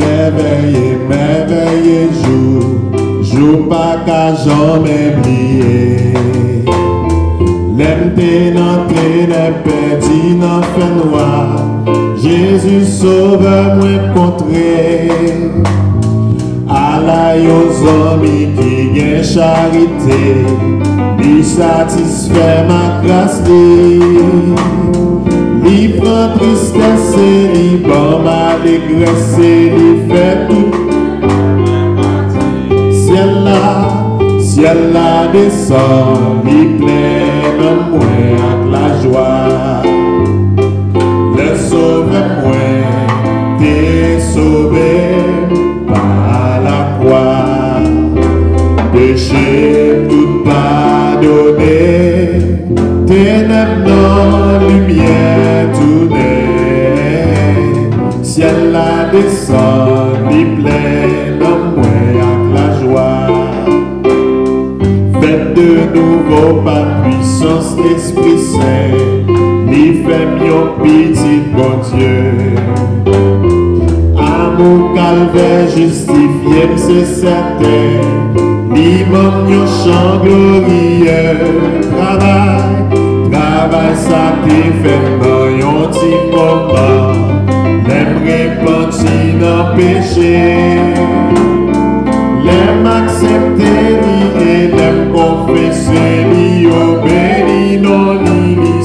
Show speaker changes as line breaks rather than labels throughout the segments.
merveilleux, merveilleux jour, jour pas qu'à jamais oublier. L'aime t'es n'entré, n'est perdu dans fin noir, Jésus sauveur moi contré. À la aux amis qui gagne charité, lui satisfait ma grâce lui prend tristesse et lui bon allégresse et lui fait tout. Ciel là descend, lui plein de moi avec la joie. Le sauve moi, t'es sauvé par la croix. Péché tout pardonné, ténèbres dans lumière tournée. Ciel là descend, lui plein de moi avec la joie. Faites de nouveau par puissance l'Esprit Saint, lui fait mieux petit bon Dieu. Amour calvaire justifié, c'est certain, lui bon chant glorieux. Travail ça t'est fait dans un petit moment, l'aime repenti dans péché. L'aime accepter ni et l'aime confesser ni obéir non ni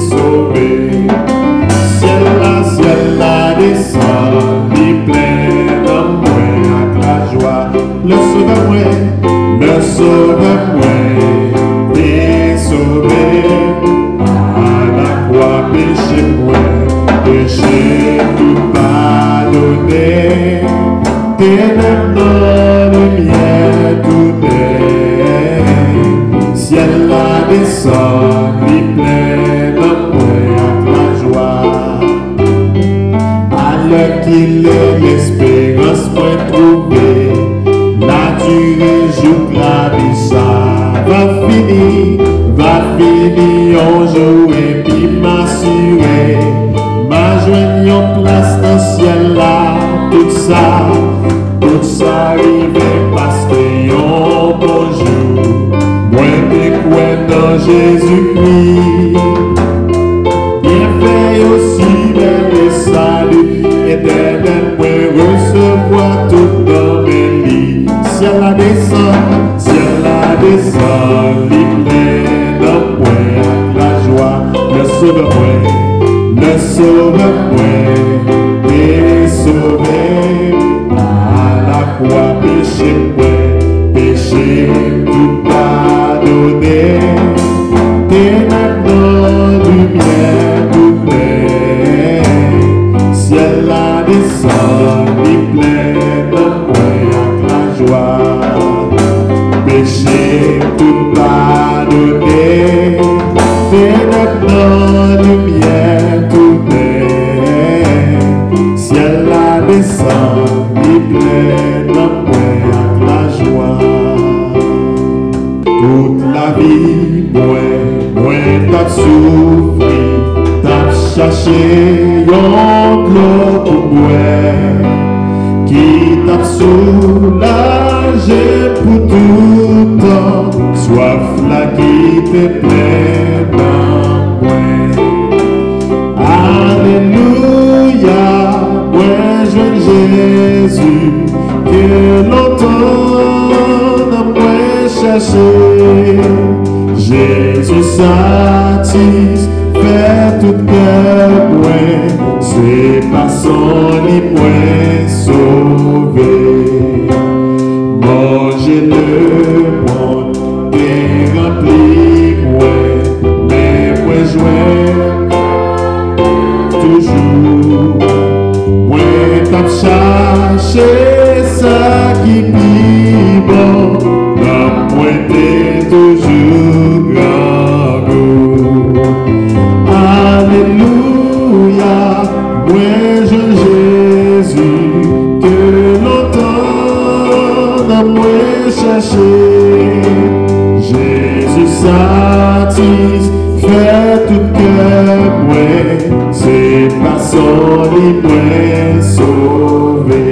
sauver. Ciel là descend, ni plein d'amour avec la joie. Le sauveur moi, t'es sauvé. À la croix péché tout pardonné. Ténèbres dans lumière tournée, ciel là descend, lui plein d'amour avec la joie. À l'heure qu'il est l'espérance pour trouver, la durée joue la vie ça va finir un jour et puis m'assurer, m'a joindre en place dans le ciel là, tout ça arrive parce que yon bon jour, moi t'es quoi dans Jésus-Christ. Bien fait aussi le salut éternel, moi recevoir tout dans mes lits. Ciel la descend, l'île dans moi la joie, le sauveur moi, t'es sauvé. Quoi péché tout pardonné, ténèbres dans lumière tournée. Ciel là descend, lui plein d'amour avec la joie. Péché tout pardonné, ténèbres dans lumière tournée. Ciel là descend, lui plein moi t'as souffri, t'as cherché yon clos pour moi, qui t'a soulagé pour tout temps, soif là qui te plaît dans moi. Alléluia, moi je Jésus, que longtemps dans moi chercher. Jésus satisfait tout cœur, moi, c'est par son lit, moi, sauvé. Manger le monde, et rempli, moi, mais moi, jouer toujours. Moi, t'as cherché ça qui vit bon, dans moi, t'es toujours. Alléluia, moi je Jésus, que longtemps dans moi chercher. Jésus satisfait tout cœur, moi, c'est par son lit, moi sauvé.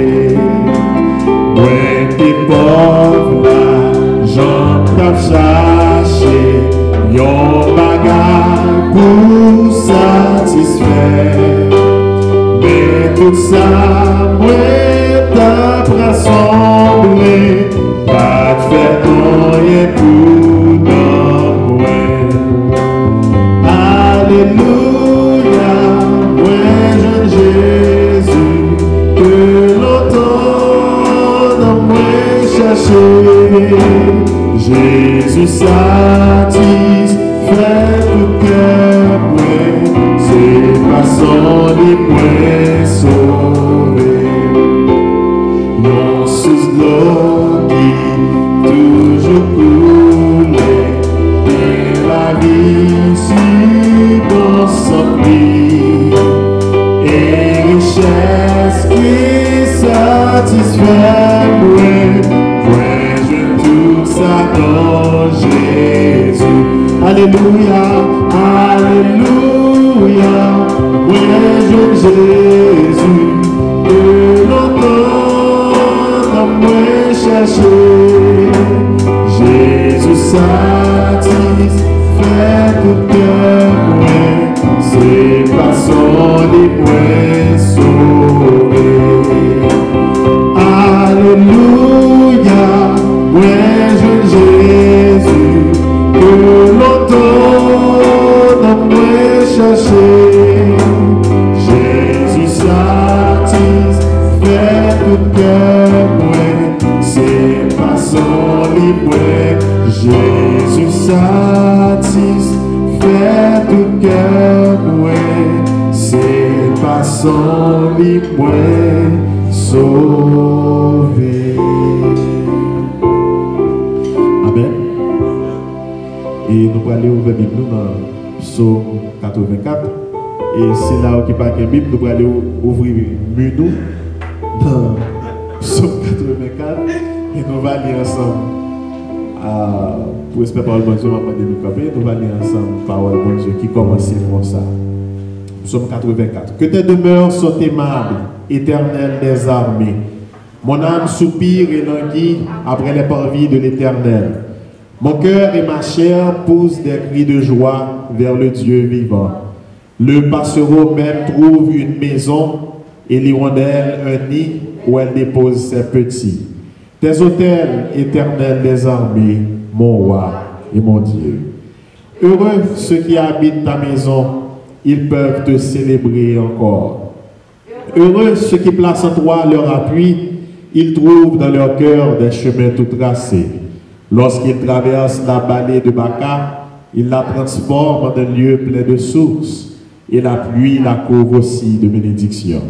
chercher. Jésus satisfait tout cœur, c'est passant les points sauvés. Non sous l'eau qui toujours coulait, et la vie sur dans son prix, et richesse qui satisfait, je tout ça dans Jésus. Alléluia, alléluia, je Jésus, que longtemps moi chercher. Jésus satisfait tout cœur, c'est passant les points sauvés. Alléluia, je Jésus, que longtemps moi chercher. Jésus satisfait tout cœur, c'est passant les points. Jésus satisfait tout cœur, c'est passant les points sauvés. Amen. Et nous allons aller ouvrir la Bible dans Psaume 84. Et c'est là où il n'y a pas de Bible, nous allons aller ouvrir nous dans Psaume 84. Et nous allons lire ensemble. Pour espérer parole de Dieu, nous allons lire ensemble parole de Dieu qui commence comme ça. Psaume 84. Que tes demeures soient aimables, éternel des armées. Mon âme soupire et languit après les parvis de l'Éternel. Mon cœur et ma chair poussent des cris de joie vers le Dieu vivant. Le passereau même trouve une maison et l'hirondelle un nid où elle dépose ses petits. Tes autels, éternel des armées, mon roi et mon Dieu. Heureux ceux qui habitent ta maison, ils peuvent te célébrer encore. Heureux ceux qui placent en toi leur appui, ils trouvent dans leur cœur des chemins tout tracés. Lorsqu'ils traversent la vallée de Baca, ils la transforment en un lieu plein de sources, et la pluie la couvre aussi de bénédictions.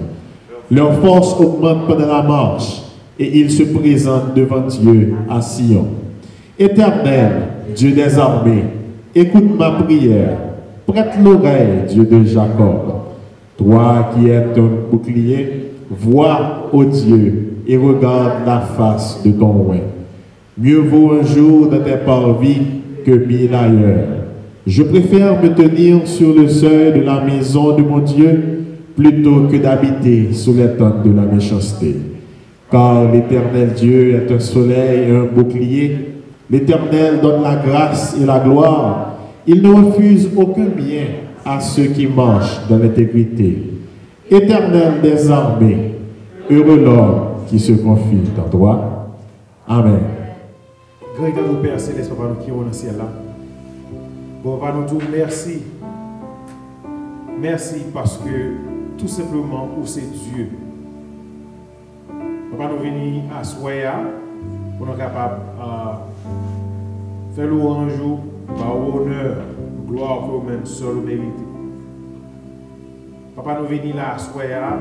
Leur force augmente pendant la marche, et ils se présentent devant Dieu à Sion. Éternel, Dieu des armées, écoute ma prière, prête l'oreille, Dieu de Jacob. Toi qui es un bouclier, vois, ô Dieu, et regarde la face de ton roi. Mieux vaut un jour dans tes parvis que 1000 ailleurs. Je préfère me tenir sur le seuil de la maison de mon Dieu plutôt que d'habiter sous les tentes de la méchanceté. Car l'Éternel Dieu est un soleil et un bouclier. L'Éternel donne la grâce et la gloire. Il ne refuse aucun bien à ceux qui marchent dans l'intégrité. Éternel des armées, heureux l'homme qui se confie en toi. Amen.
Grand état nous Père Céleste, Papa, nous qui sommes dans le ciel là. Bon, Papa, nous disons merci. Merci parce que tout simplement, où c'est Dieu. Papa, nous venons à Soya pour nous capables de faire louange, par honneur, gloire que vous-même seul méritez. Papa, nous venons là à Soya.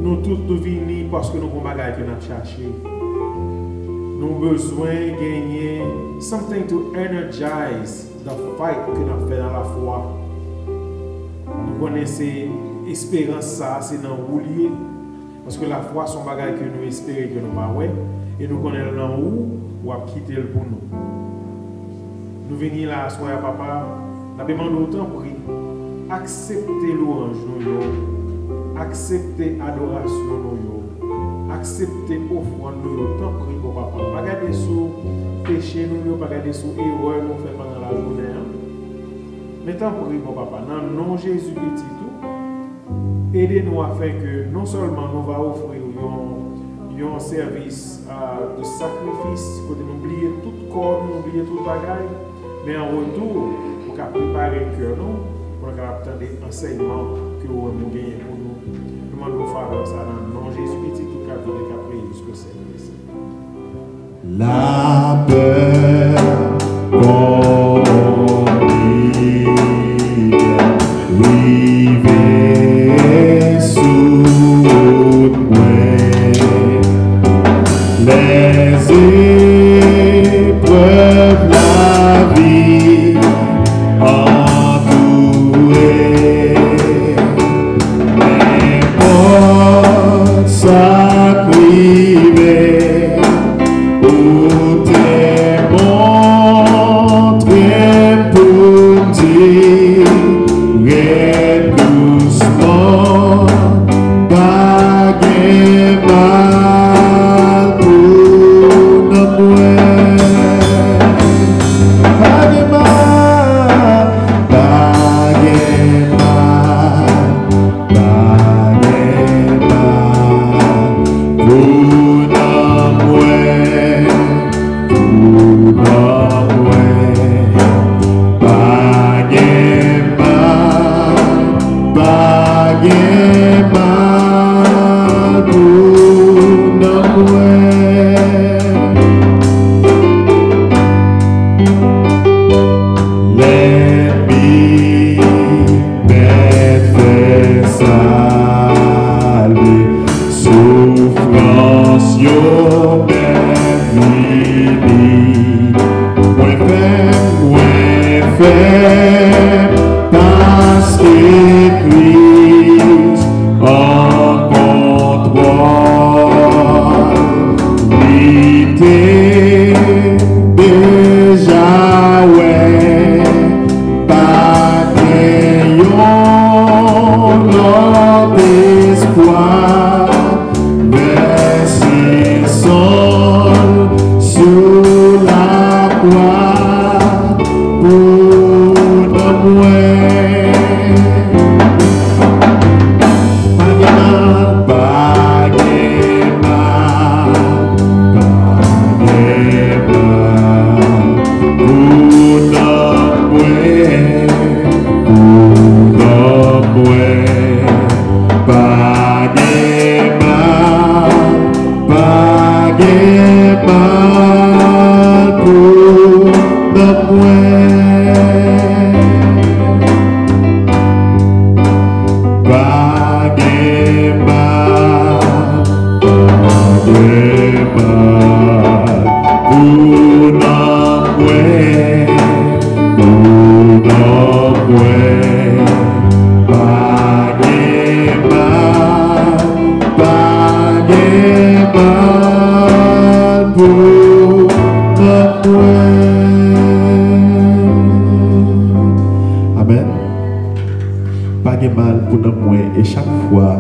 Nous tous nous venons parce que nous avons des bagages que nous avons cherché. Nous avons besoin de gagner something to energize the fight que nous avons fait dans la foi. Nous connaissons l'espérance, ça, c'est dans le lié. Parce que la foi, c'est un bagage que nous espérons que nous ne pouvons pas. Et nous connaissons dans où ou à quitter le pour nous. Nous venons là, soyez papa, nous demandons autant pour accepter l'orange, accepter l'adoration, accepter l'offrande, autant pour papa. Pas regarder sur péché, nous pas regarder sur erreur nous fait pendant la journée. Mais tant pour papa, dans le nom de Jésus petit tout, aidez-nous afin que non seulement nous va offrir un service de sacrifice, pour nous oublier tout corps, nous oublier tout bagage, mais en retour, pour préparer le cœur, pour attendre des enseignements que nous avons gagnés pour nous. Nous demandons faveur ça dans le nom de Jésus petit tout cas de jusqu'au Seigneur.
la peur qu'on rive sous moi. Les épreuves, la vie entourée, n'importe ça privé, où t'es montré pour dire, doucement, baguette mal pour nous. Baguette mal, baguette mal pour parce que Christ en contrôle, l'idée déjà ouais, pas d'ayons notre espoir, verser sol sur la croix pour nous. Amen. Pas de mal pour nous. Et chaque fois,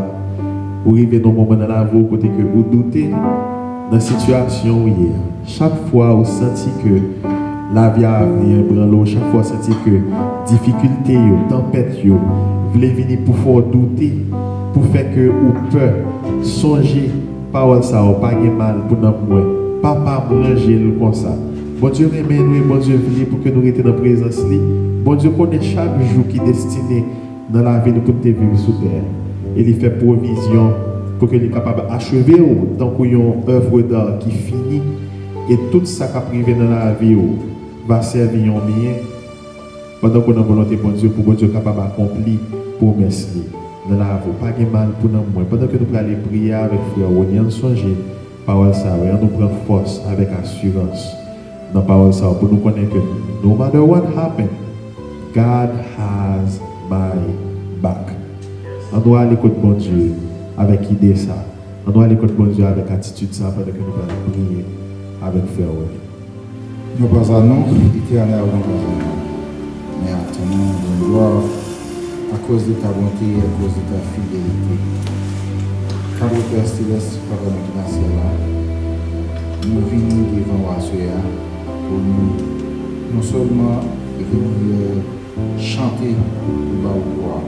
vous arrivez dans le moment dans la vie côté que vous doutez dans la situation où hier. Chaque fois, vous sentez que la vie a venir branlo, chaque fois, vous sentez que difficulté, tempête, vous voulez venir pour faire douter, pour faire que vous peur, songer, parole ça, pas de mal pour nous. Papa manger comme ça. Bon Dieu remet nous et bon Dieu veille pour que nous restions dans la présence. Bon Dieu connaît chaque jour qui est destiné dans la vie de pour te vivre sur terre. Et il fait provision pour que nous soyons capables d'achever tant qu'il y a une œuvre d'art qui finit et tout ça qui a privé dans la vie va servir un bien pendant qu'on a volonté bon Dieu pour bon Dieu capable d'accomplir pour merci dans la vie. Pas de mal pour nous. Pendant que nous allons prier avec frère, on y a songer. Parole ça, on nous prend force avec assurance dans la parole ça pour nous connaître que no matter what happens, God has my back. On doit aller contre bon Dieu avec idée ça. On doit aller contre bon Dieu avec attitude ça pendant que nous allons prier avec frère.
Nous pas à nous, éternel, nous pas à nous. Mais attendons de gloire à cause de ta bonté, à cause de ta fidélité. Car le Père Céleste, Papa notre ciel là, nous venons devant Assoya pour nous, non seulement venir chanter pour voir,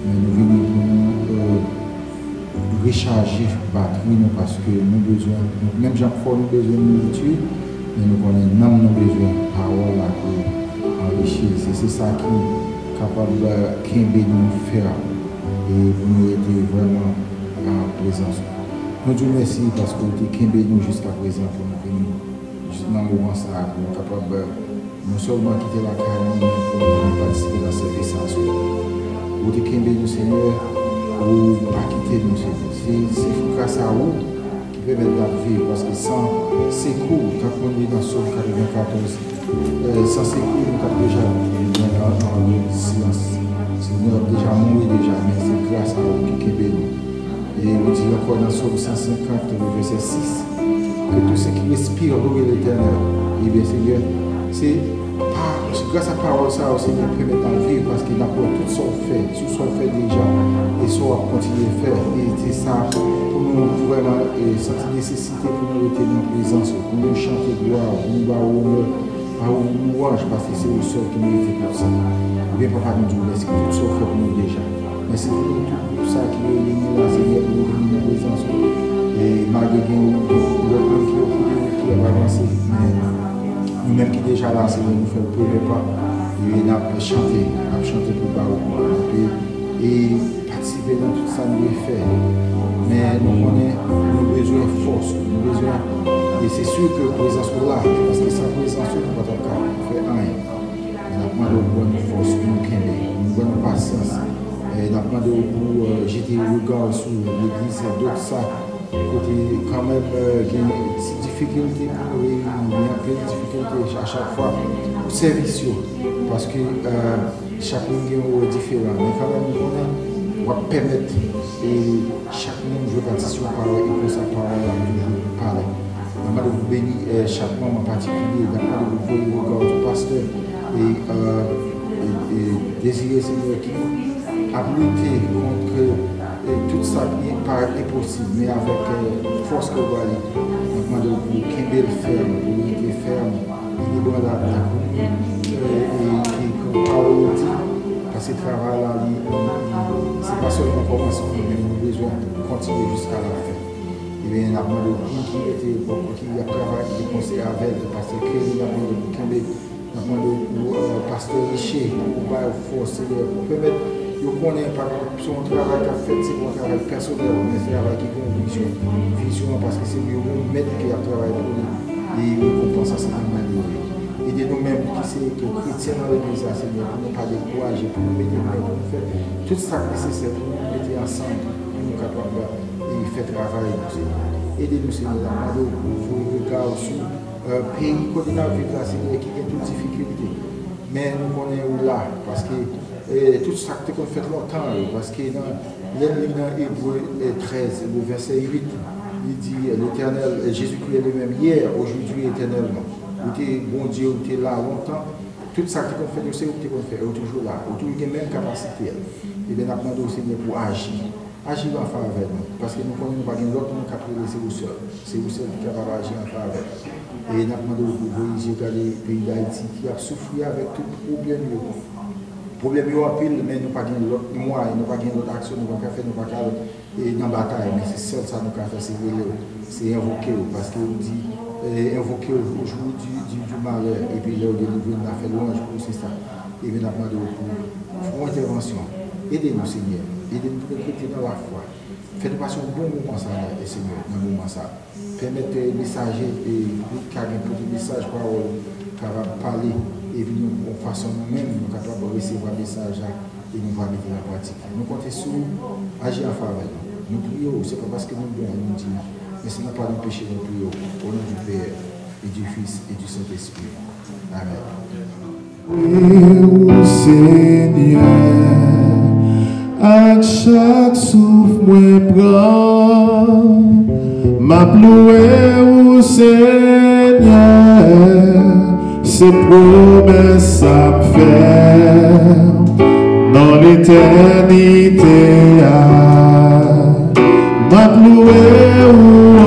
mais nous venons pour nous recharger batterie nous parce que nous avons besoin, même Jean-Paul nous besoin de nourriture, mais nous avons besoin de parole pour enrichir. C'est ça qui est capable de nous faire et pour nous aider vraiment en présence. Nous disons merci parce que vous avez nous jusqu'à présent pour nous venir dans le moment ça, pour nous capables non seulement quitter la carrière, mais pour participer dans ce service. Vous dites qu'il nous Seigneur, ou pas quitter nous Seigneur. C'est grâce à vous qui permet de vivre, parce que sans secours, quand on est dans Somme 94, sans secours, nous avons déjà dans le silence. Seigneur, déjà mouru déjà, mais c'est grâce à vous qui permet nous. Et vous dit encore dans Somme 150, verset 6, que tout ce qui respire louer l'Éternel. Et bien Seigneur, c'est grâce à la parole ça aussi qui permet de vivre, parce qu'il a pour tout son fait déjà, et ça va continuer à faire. Et c'est ça pour nous vraiment, cette nécessité pour nous être dans la présence, pour nous chanter gloire, pour nous avoir louange, parce que c'est le seul qui nous fait pour ça. Bien papa nous dit merci que tout ça fait pour nous déjà. Merci pour nous tout ça qui est venu là, Seigneur, pour nous venir dans la présence. Et malgré que nous qui a avancé, mais nous-mêmes qui déjà là, Seigneur, nous faisons le premier pas. Et nous avons chanté pour Baruch et participer dans tout ça nous fait. Mais nous avons besoin de force, et c'est sûr que la présence est là, parce que sa présence ne peut pas faire rien. Nous avons demandé une bonne force, une bonne patience. Nous avons demandé pour jeter le regard sur l'église et d'autres ça. Côté quand même il y a une petite difficulté pour nous, il y a plein de difficultés à chaque fois au service, parce que chaque monde est différent, mais quand même on va permettre et chaque monde veut participer à parole et pour sa parole toujours parler. On va vous bénir chaque membre en particulier, on va vous voir le regard du pasteur et désirer Seigneur qui a lutté contre tout ça qui paraît impossible, mais avec force que vous allez. On demande pour Kimbel ferme, pour unité ferme, libre à la commune, et qu'on parle dit, parce que ce travail-là, c'est pas seulement commencer, mais nous avons besoin de continuer jusqu'à la fin. Et bien, on a demandé qui a travaillé, qui conseille avec le pasteur Kelly, on a demandé pour Kimbel, on a demandé pour pasteur Richer, pour force, pour permettre. Je connais par son travail qu'a fait, c'est mon travail personnel, mais c'est un travail qui a une vision. Vision parce que c'est le maître qui a travaillé pour lui. Et il récompense à cette manière. Et de nous-mêmes qui sommes chrétiens dans l'église, Seigneur, pour nous pas décourager, pour nous mettre en pour nous faire tout ça nécessaire pour nous mettre ensemble, pour nous capables de faire travail. Aidez-nous, Seigneur, dans le regard sur le pays côté dans la ville, Seigneur, qui a toutes difficultés. Mais nous connaissons là, parce que tout ça qu'on fait longtemps, parce que dans Hébreu 13, le verset 8, il dit l'Éternel, Jésus-Christ est le même hier, aujourd'hui, éternellement. Vous êtes bon Dieu, vous êtes là longtemps. Tout ça qu'on fait, vous savez où vous fait, vous êtes toujours là, vous avez la même capacité. Et bien, nous demandons au Seigneur pour agir. Agir en faveur de nous, parce que nous ne connaissons pas l'autre monde qui a laissé vous seul. C'est vous seul qui a agir en faveur. Et nous demandons pour voyager dans les pays d'Haïti qui a souffert avec tout problème. Problème est en pile, mais nous n'avons pas gagné l'autre mois, nous n'avons pas gagné l'autre action, nous n'avons pas fait, nous n'avons pas fait dans la bataille. Mais c'est seul ça nous avons fait, c'est invoquer, parce qu'on dit invoquer au jour du malheur, et puis là, nous avons fait louange pour c'est ça. Et nous avons demandé pour intervention. Aidez-nous, Seigneur, aidez-nous pour recruter dans la foi. Faites-nous passer un bon moment, Seigneur, dans le moment ça. Permettez les messagers et carrément pour des messages parole, capable de parler. Et puis nous, de façon nous-mêmes, nous sommes capables de recevoir le message et nous allons mettre en pratique. Nous comptons sur agir en faveur. Nous prions, ce n'est pas parce que nous nous disons, mais ce n'est pas nous pécher, nous prions au nom du Père et du Fils et du Saint-Esprit. Amen.
Oui, Seigneur, à chaque souffle, moi prends, ma plouée au Seigneur. Ces promesses à me faire dans l'éternité, m'a loué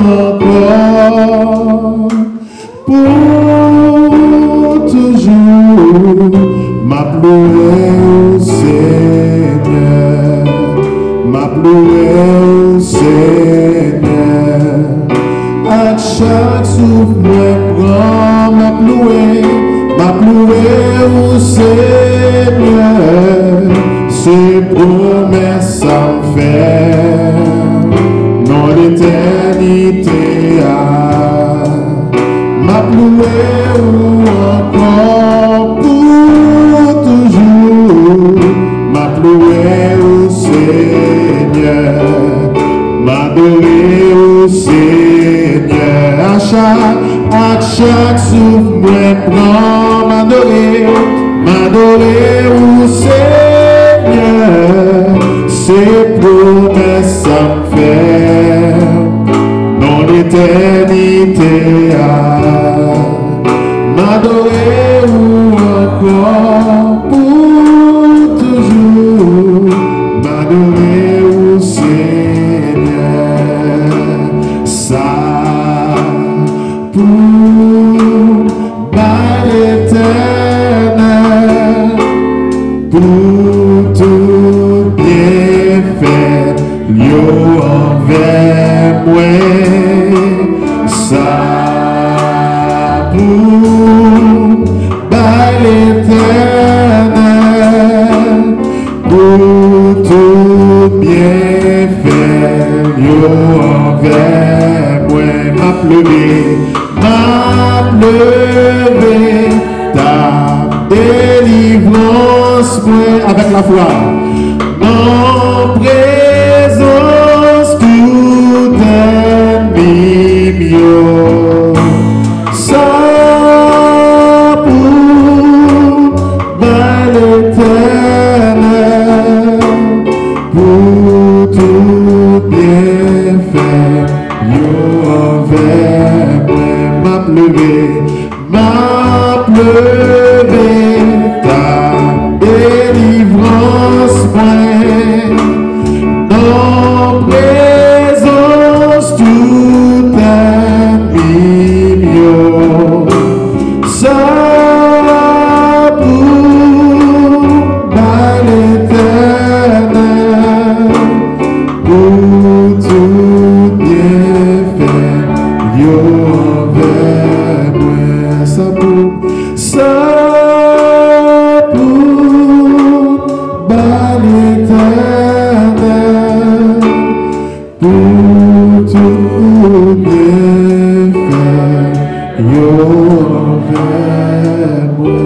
encore pour toujours, m'a loué au Seigneur, m'a loué au Seigneur, à chaque souffle me prend, m'a loué au Seigneur, ses promesses à me faire dans l'éternité, m'a loué louer encore pour toujours, m'a loué au Seigneur, m'adorer au Seigneur, à chaque souffle, moi prends m'adorer au Seigneur, ses promesses ça me fait, dans l'éternité, m'adorer encore pour toujours, m'adorer au Seigneur, ça pour l'éternel, pour tout bien fait, yo envers moi, ça pour l'éternel, pour tout bien fait, yo envers moi, m'a pleuvé, ta délivrance, moi, avec la foi, en présence tout ennemi mieux, ça pour l'éternel, pour tout bien fait, yo envers moi, m'a pleuvé, ta délivrance, moi, en présence tout ennemi mieux, ça pour l'éternel, pour tout bien fait, yo envers moi, ça pour l'éternel, pour tout bien fait, yo envers moi.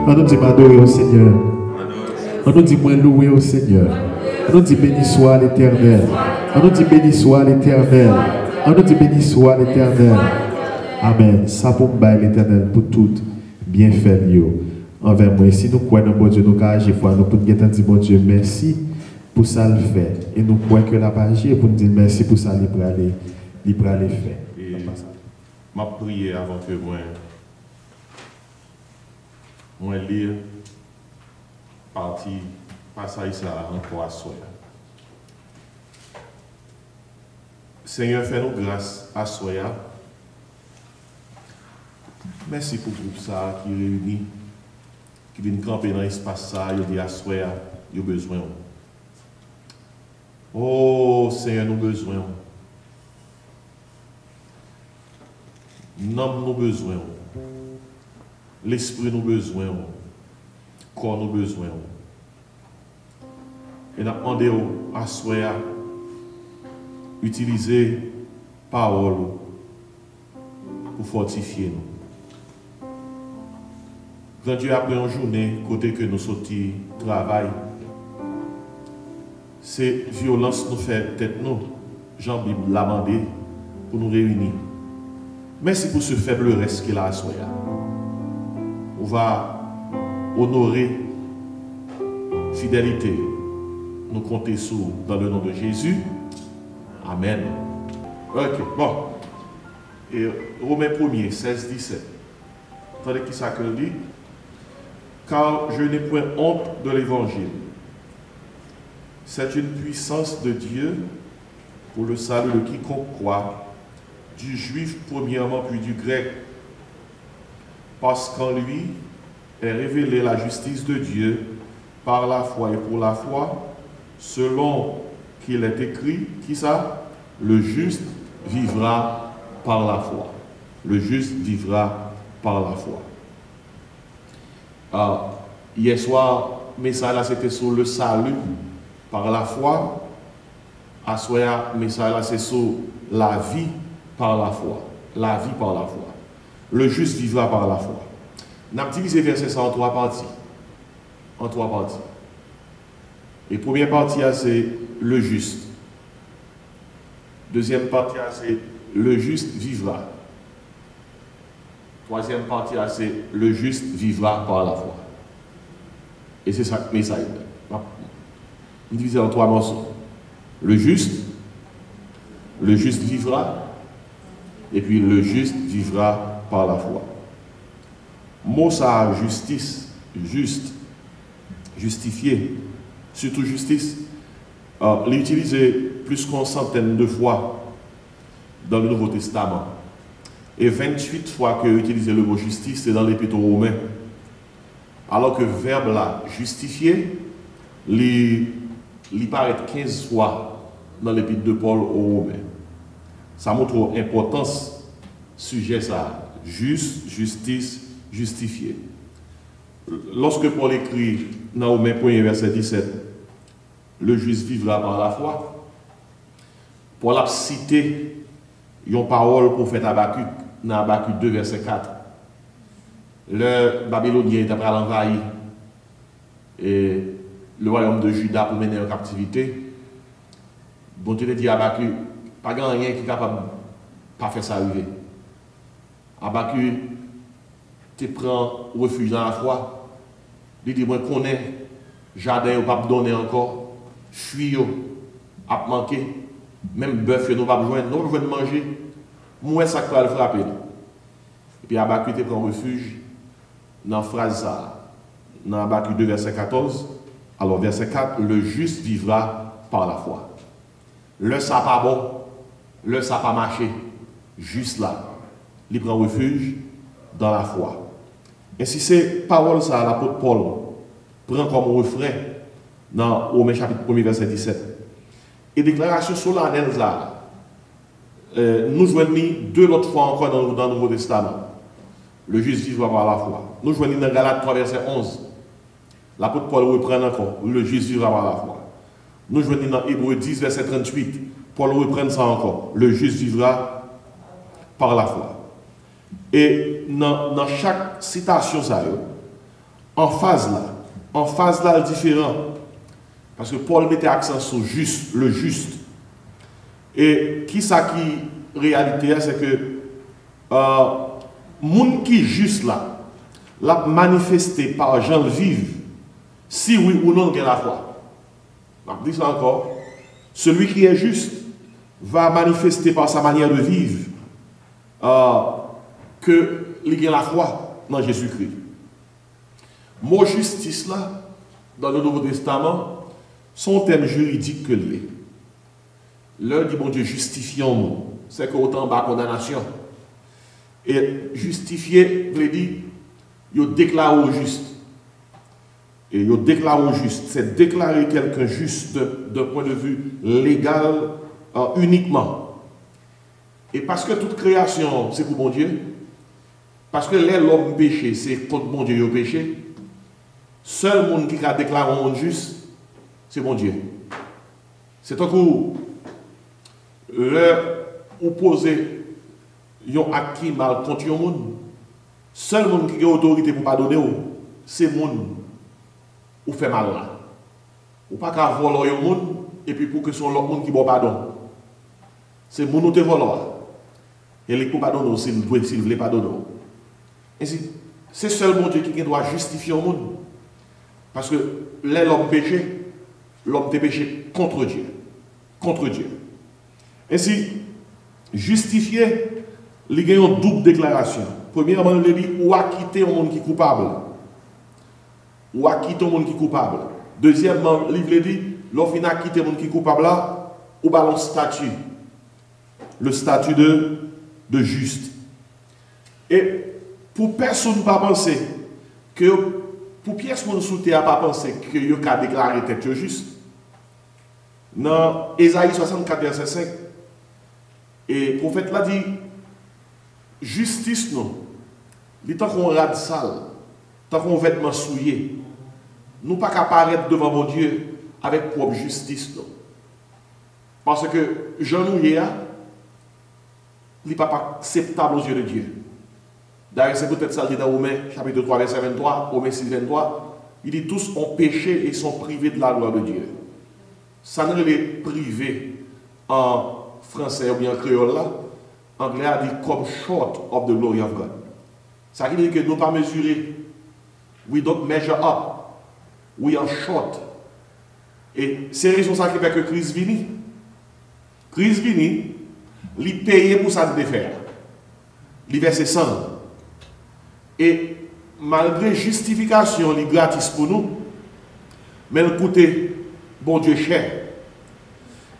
On nous dit m'adorer au Seigneur. On nous dit moi louer au Seigneur. On nous dit béni soit l'Éternel. On nous dit béni soit l'Éternel. On nous dit béni soit l'Éternel. Amen. Ça pour l'Éternel pour tout bien fait envers moi. Si nous croyons bon Dieu, nous agir foi, nous pouvons dire bon Dieu merci pour ça le fait. Et nous croyons que la page pour nous dire merci pour ça il peut aller faire.
Et m'a prié avant que moi lire partie passage ça encore à soi. Seigneur, fais-nous grâce à soi. Merci pour le groupe ça qui réunit, qui vient camper dans l'espace ça, il dit à soi, il a besoin. Oh Seigneur, nous avons besoin. Nous avons besoin. L'esprit nous besoin. Le corps nous besoin. Et nous demandons à soi utiliser parole pour fortifier nous. Quand Dieu après une journée, côté que nous sortons travail, c'est violence nous fait tête nous, Jean Bible l'a demandé pour nous réunir. Merci pour ce faible reste qu'il a à soi. On va honorer fidélité. Nous comptons sur dans le nom de Jésus. Amen. Ok, bon. Et Romains 1er, 16-17. Attendez qui ça que dit? Car je n'ai point honte de l'évangile. C'est une puissance de Dieu pour le salut de quiconque croit, du juif premièrement puis du grec, parce qu'en lui est révélée la justice de Dieu par la foi et pour la foi, selon qu'il est écrit, qui ça? Le juste vivra par la foi. Le juste vivra par la foi. Hier soir, message là c'était sur le salut par la foi. À soir, message là c'est sur la vie par la foi. La vie par la foi. le juste vivra par la foi. Nous avons divisé verset ça en trois parties. En trois parties. Et première partie, c'est le juste. Deuxième partie, c'est le juste vivra. Troisième partie, c'est le juste vivra par la foi. Et c'est ça le message. Nous divisons en trois morceaux. Le juste vivra, et puis le juste vivra par la foi. Mot ça, justice, juste, justifié, surtout justice, l'utiliser plus qu'une centaine de fois dans le Nouveau Testament. Et 28 fois que utilisé le mot justice, c'est dans l'Épître aux Romains. Alors que le verbe là, justifié, il paraît 15 fois dans l'Épître de Paul aux Romains. Ça montre l'importance sujet ça, juste, justice, justifié. Lorsque Paul écrit dans Romains 1 verset 17, le juste vivra par la foi, Paul a cité une parole pour faire Habakkuk dans Habakkuk 2 verset 4. Le Babylonien est après l'envahi et le royaume de Juda pour mener en captivité. Bon Dieu dit à Habakkuk, pas grand rien qui est capable de pas faire ça arriver. Habakkuk te prend refuge dans la foi. Il dit, moi, connais, jardin, pas donner encore, chuis, a manqué, même bœuf, nous pas besoin, nous besoin de manger, moi, ça va le frapper. Et puis Habakkuk te prend refuge dans la phrase ça, dans Habakkuk 2, verset 14. Alors, verset 4, le juste vivra par la foi. Le ça pas bon, le ça pas marché, juste là, il prend refuge dans la foi. Et si c'est parole ça, l'apôtre Paul prend comme refrain dans Romains chapitre 1 verset 17. Et déclaration solennelle ça, nous joignons deux autres fois encore dans le Nouveau Testament. Le juste vivra par la foi. Nous joignons dans Galates 3 verset 11. L'apôtre Paul reprend encore, le juste vivra par la foi. Nous joignons dans Hébreux 10 verset 38. Paul reprend ça encore, le juste vivra par la foi. Et dans chaque citation, ça, en phase là, différent. Parce que Paul mettait accent sur juste, le juste. Et qui ça qui réalité, c'est que monde qui juste là, l'a manifesté par gens vivent, si oui ou non, il y a la foi. Je dis ça encore. Celui qui est juste va manifester par sa manière de vivre qu'il y a la foi dans Jésus-Christ. Mot justice là, dans le Nouveau Testament, son thème juridique que l'est. L'un dit, bon Dieu, justifions-nous. C'est qu'autant bas condamnation. Et justifier, veut dire, il déclare au juste. Et il déclare au juste. C'est déclarer quelqu'un juste d'un point de vue légal uniquement. Et parce que toute création, c'est pour bon Dieu, parce que l'homme péché, c'est contre bon Dieu le péché, seul monde qui a déclaré un monde juste, c'est bon Dieu. C'est un coup, ou poser un acte qui mal contre un monde, seul monde qui a autorité pour pardonner, c'est monde ou fait mal là. Ou pas qu'à voler un monde, et puis pour que son l'autre monde qui bon pardon. C'est monde ou te voler. Et les pour pardonner s'il ne veut pas pardonner. C'est seulement Dieu qui doit justifier le monde. Parce que l'homme péché, l'homme te péché contre Dieu. Contre Dieu. Ainsi, justifier, il y a une double déclaration. Premièrement, il dit ou acquitter un monde qui est coupable. Ou acquitter un monde qui est coupable. Deuxièmement, il dit, lorsqu'il a acquitté un monde qui est coupable là, ou ballon statut. Le statut de juste. Et pour personne ne pas penser que, pour personne sous terre pas penser que il a déclaré tête juste. Dans Ésaïe 64, verset 5, et le prophète l'a dit, justice non, il tant qu'on rade sale, tant qu'on vêtement souillé, nous pas qu'à paraître devant mon Dieu avec propre justice non. Parce que Jean nous il n'est pas acceptable aux yeux de Dieu. D'ailleurs, c'est peut-être ça le dit dans Romains, chapitre 3, verset 23, Romains 6, 23. Il dit tous ont péché et sont privés de la gloire de Dieu. Ça ne les privé en français ou bien en créole là. Anglais a dit come short of the glory of God. Ça veut dire que nous ne pas mesurer. We don't measure up. We are short. Et c'est raison ça qui fait que Christ vini. Christ vini, il paye pour ça de faire. Il verse 100. Et malgré justification, il est gratis pour nous, mais il coûte bon Dieu cher.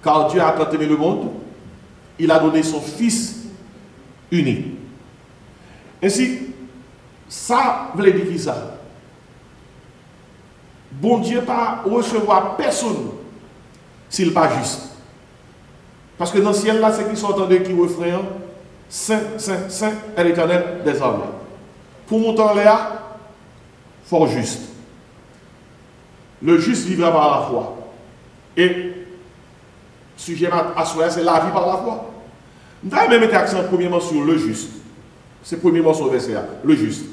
Car Dieu a tant aimé le monde, il a donné son Fils unique. Ainsi, ça veut dire qui ça? Bon Dieu pas recevoir personne s'il n'est pas juste. Parce que dans le ciel là, c'est qui sont entendus qui refrain Saint, Saint, Saint est l'Éternel des armées. Pour monter en l'air, fort juste. Le juste vivra par la foi. Et sujet à soi, c'est la vie par la foi. Nous avons même été accent premièrement sur le juste. C'est premièrement sur le verset là, le juste.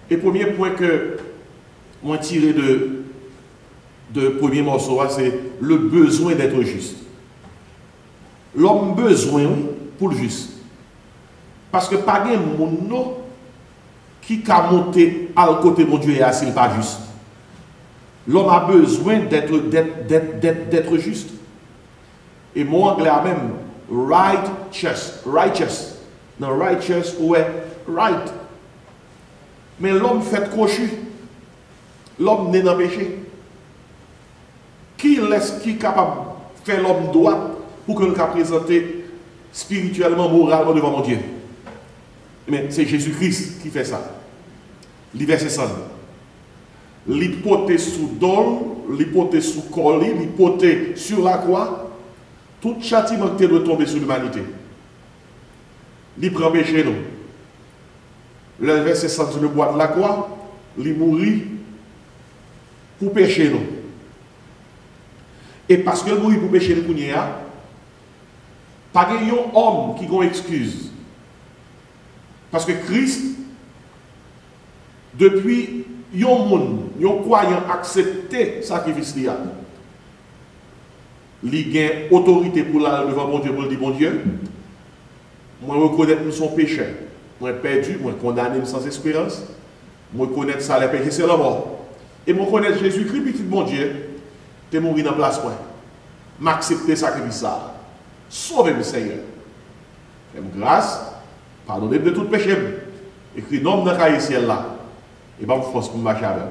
Et premier point que moi tiré de premier morceau, c'est le besoin d'être juste. L'homme besoin pour le juste. Parce que pas de monde qui a monté à côté de mon Dieu et assis pas juste. L'homme a besoin d'être juste. Et mon anglais a même righteous. Non, righteous ou right. Mais l'homme fait crochu. L'homme n'est pas péché. Qui est capable de faire l'homme droit pour que le cas présenté spirituellement, moralement devant mon Dieu? Mais c'est Jésus-Christ qui fait ça. Verset 100. L'hypothèse sous dol, l'hypothèse sous colis, l'hypothèse sur la croix, tout châtiment qui doit tomber sur l'humanité. Il prend péché nous. Le verset 100 sur le bois de la croix, il mourit pour pécher nous. Et parce que il mourit pour pécher nous, il n'y a pas un homme qui a une excuse. Parce que Christ, depuis un monde, un croyant accepté le sacrifice, il a autorité pour la devant mon Dieu, pour le dire, bon Dieu, moi reconnaître nous sommes pécheurs, moi perdu, moi condamné sans espérance, moi connaître ça, les péchés, c'est la mort. Et moi connaître Jésus-Christ, petit mon Dieu, tu es mort dans la place, moi. M'accepter le sacrifice, ça. Sauvez-moi, Seigneur. Fais-moi grâce. Pardonnez de tout péché. Écrit nom dans le ciel là. Et bien, je force pour marcher avec.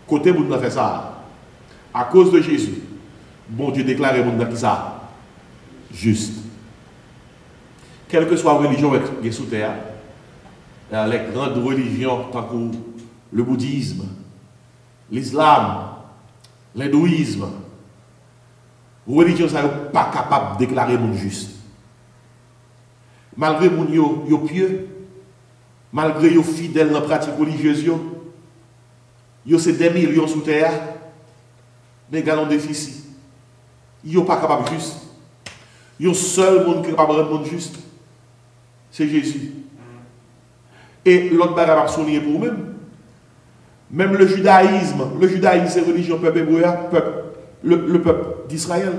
Côté, vous fait ça. À cause de Jésus, bon Dieu déclare le monde qui ça. Juste. Quelle que soit la religion qui est sous terre, les grandes religions, tant que le bouddhisme, l'islam, l'hindouisme, les religions ne sont pas capables de déclarer le monde juste. Malgré les gens pieux, malgré les fidèles dans la pratique religieuse, c'est des millions sous terre, mais ils ont un déficit. Ils ne sont pas capables de juste. Le seul monde qui est capable de rendre juste, c'est Jésus. Et l'autre barrière va souligner pour vous-même. Même le judaïsme, c'est religion peuple hébreu, le peuple d'Israël.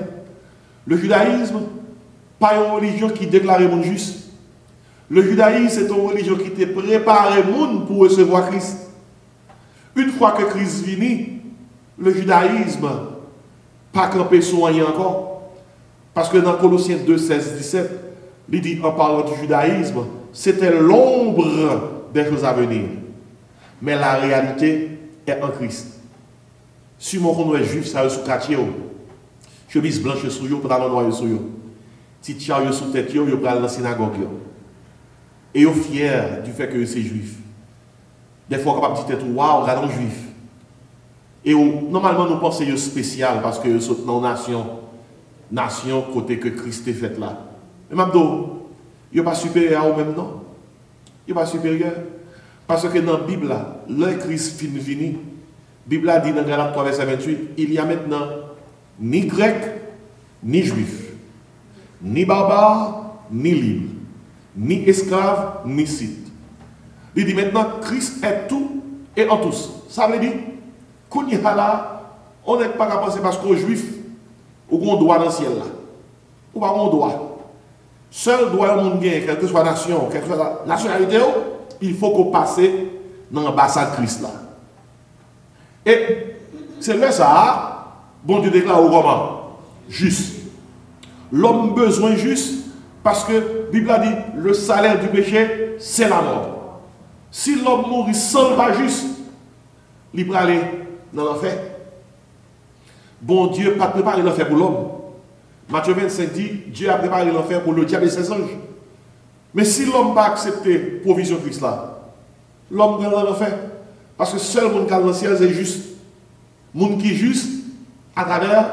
Le judaïsme, pas une religion qui déclare le monde juste. Le judaïsme, c'est une religion qui te prépare le monde pour recevoir Christ. Une fois que Christ vient, le judaïsme pas campé sur rien encore. Parce que dans Colossiens 2, 16, 17, il dit en parlant du judaïsme, c'était l'ombre des choses à venir. Mais la réalité est en Christ. Si mon qu'on est juif, ça est sous quartier, chemise blanche sur eux, pantalon noir sur eux. Si tu as sous tête, vous allez dans la synagogue. Et vous fiers du fait que c'est juif. Des fois, capable de dire, waouh, regardons juif. Et normalement, nous pensons que c'est spécial parce que c'est dans la nation côté que Christ est fait là. Mais maintenant, il n'est pas supérieur à vous-même, non? Il n'est pas supérieur. Parce que dans la Bible, le Christ fini, la Bible a dit dans Galates 3, verset 28, il y a maintenant ni grec, ni juif, ni barbare, ni libre, ni esclave, ni scythe, Il dit maintenant, Christ est tout et en tous. Ça veut dire, qu'on y a là, on n'est pas capable de penser parce qu'aux Juifs, on doit dans le ciel là. Ou pas on doit. Seul droit au monde gagne, quelle que soit la nation, quelle que soit la nationalité, il faut qu'on passe dans l'ambassade de Christ là. Et c'est là ça, bon Dieu déclare au roman, juste. L'homme besoin juste, parce que la Bible a dit, le salaire du péché, c'est la mort. Si l'homme mourit sans le pas juste, il peut aller dans l'enfer. Bon Dieu pas préparé l'enfer pour l'homme. Matthieu 25 dit, Dieu a préparé l'enfer pour le diable et ses anges. Mais si l'homme n'a pas accepté la provision de Christ là, l'homme va dans l'enfer. Parce que seul le monde qui est dans le ciel, c'est juste. Le monde qui est juste à travers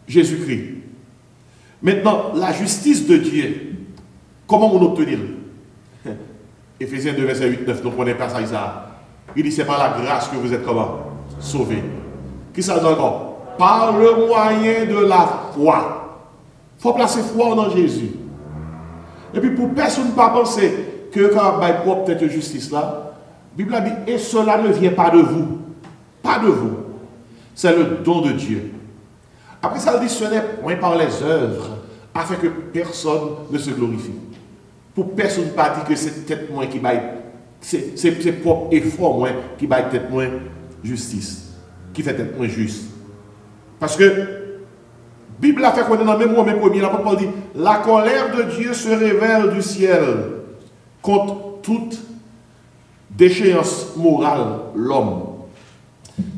Jésus-Christ. Maintenant, la justice de Dieu, comment on obtenir? Éphésiens 2, verset 8-9, nous prenons pas ça. Il dit, c'est par la grâce que vous êtes comment? Sauvés. Qui ça dit encore? Par le moyen de la foi. Il faut placer foi en Jésus. Et puis pour personne ne pas penser que quand on a propre tête de justice là, la Bible a dit, et cela ne vient pas de vous. Pas de vous. C'est le don de Dieu. Après ça, il dit, ce n'est point par les œuvres, afin que personne ne se glorifie. Pour personne ne pas dire que c'est peut-être moi qui baille, c'est propre effort moi qui baille peut-être moins justice, qui fait peut-être moins juste. Parce que la Bible a fait qu'on est dans le même mot, mais premier, l'apôtre dit, la colère de Dieu se révèle du ciel contre toute déchéance morale, l'homme.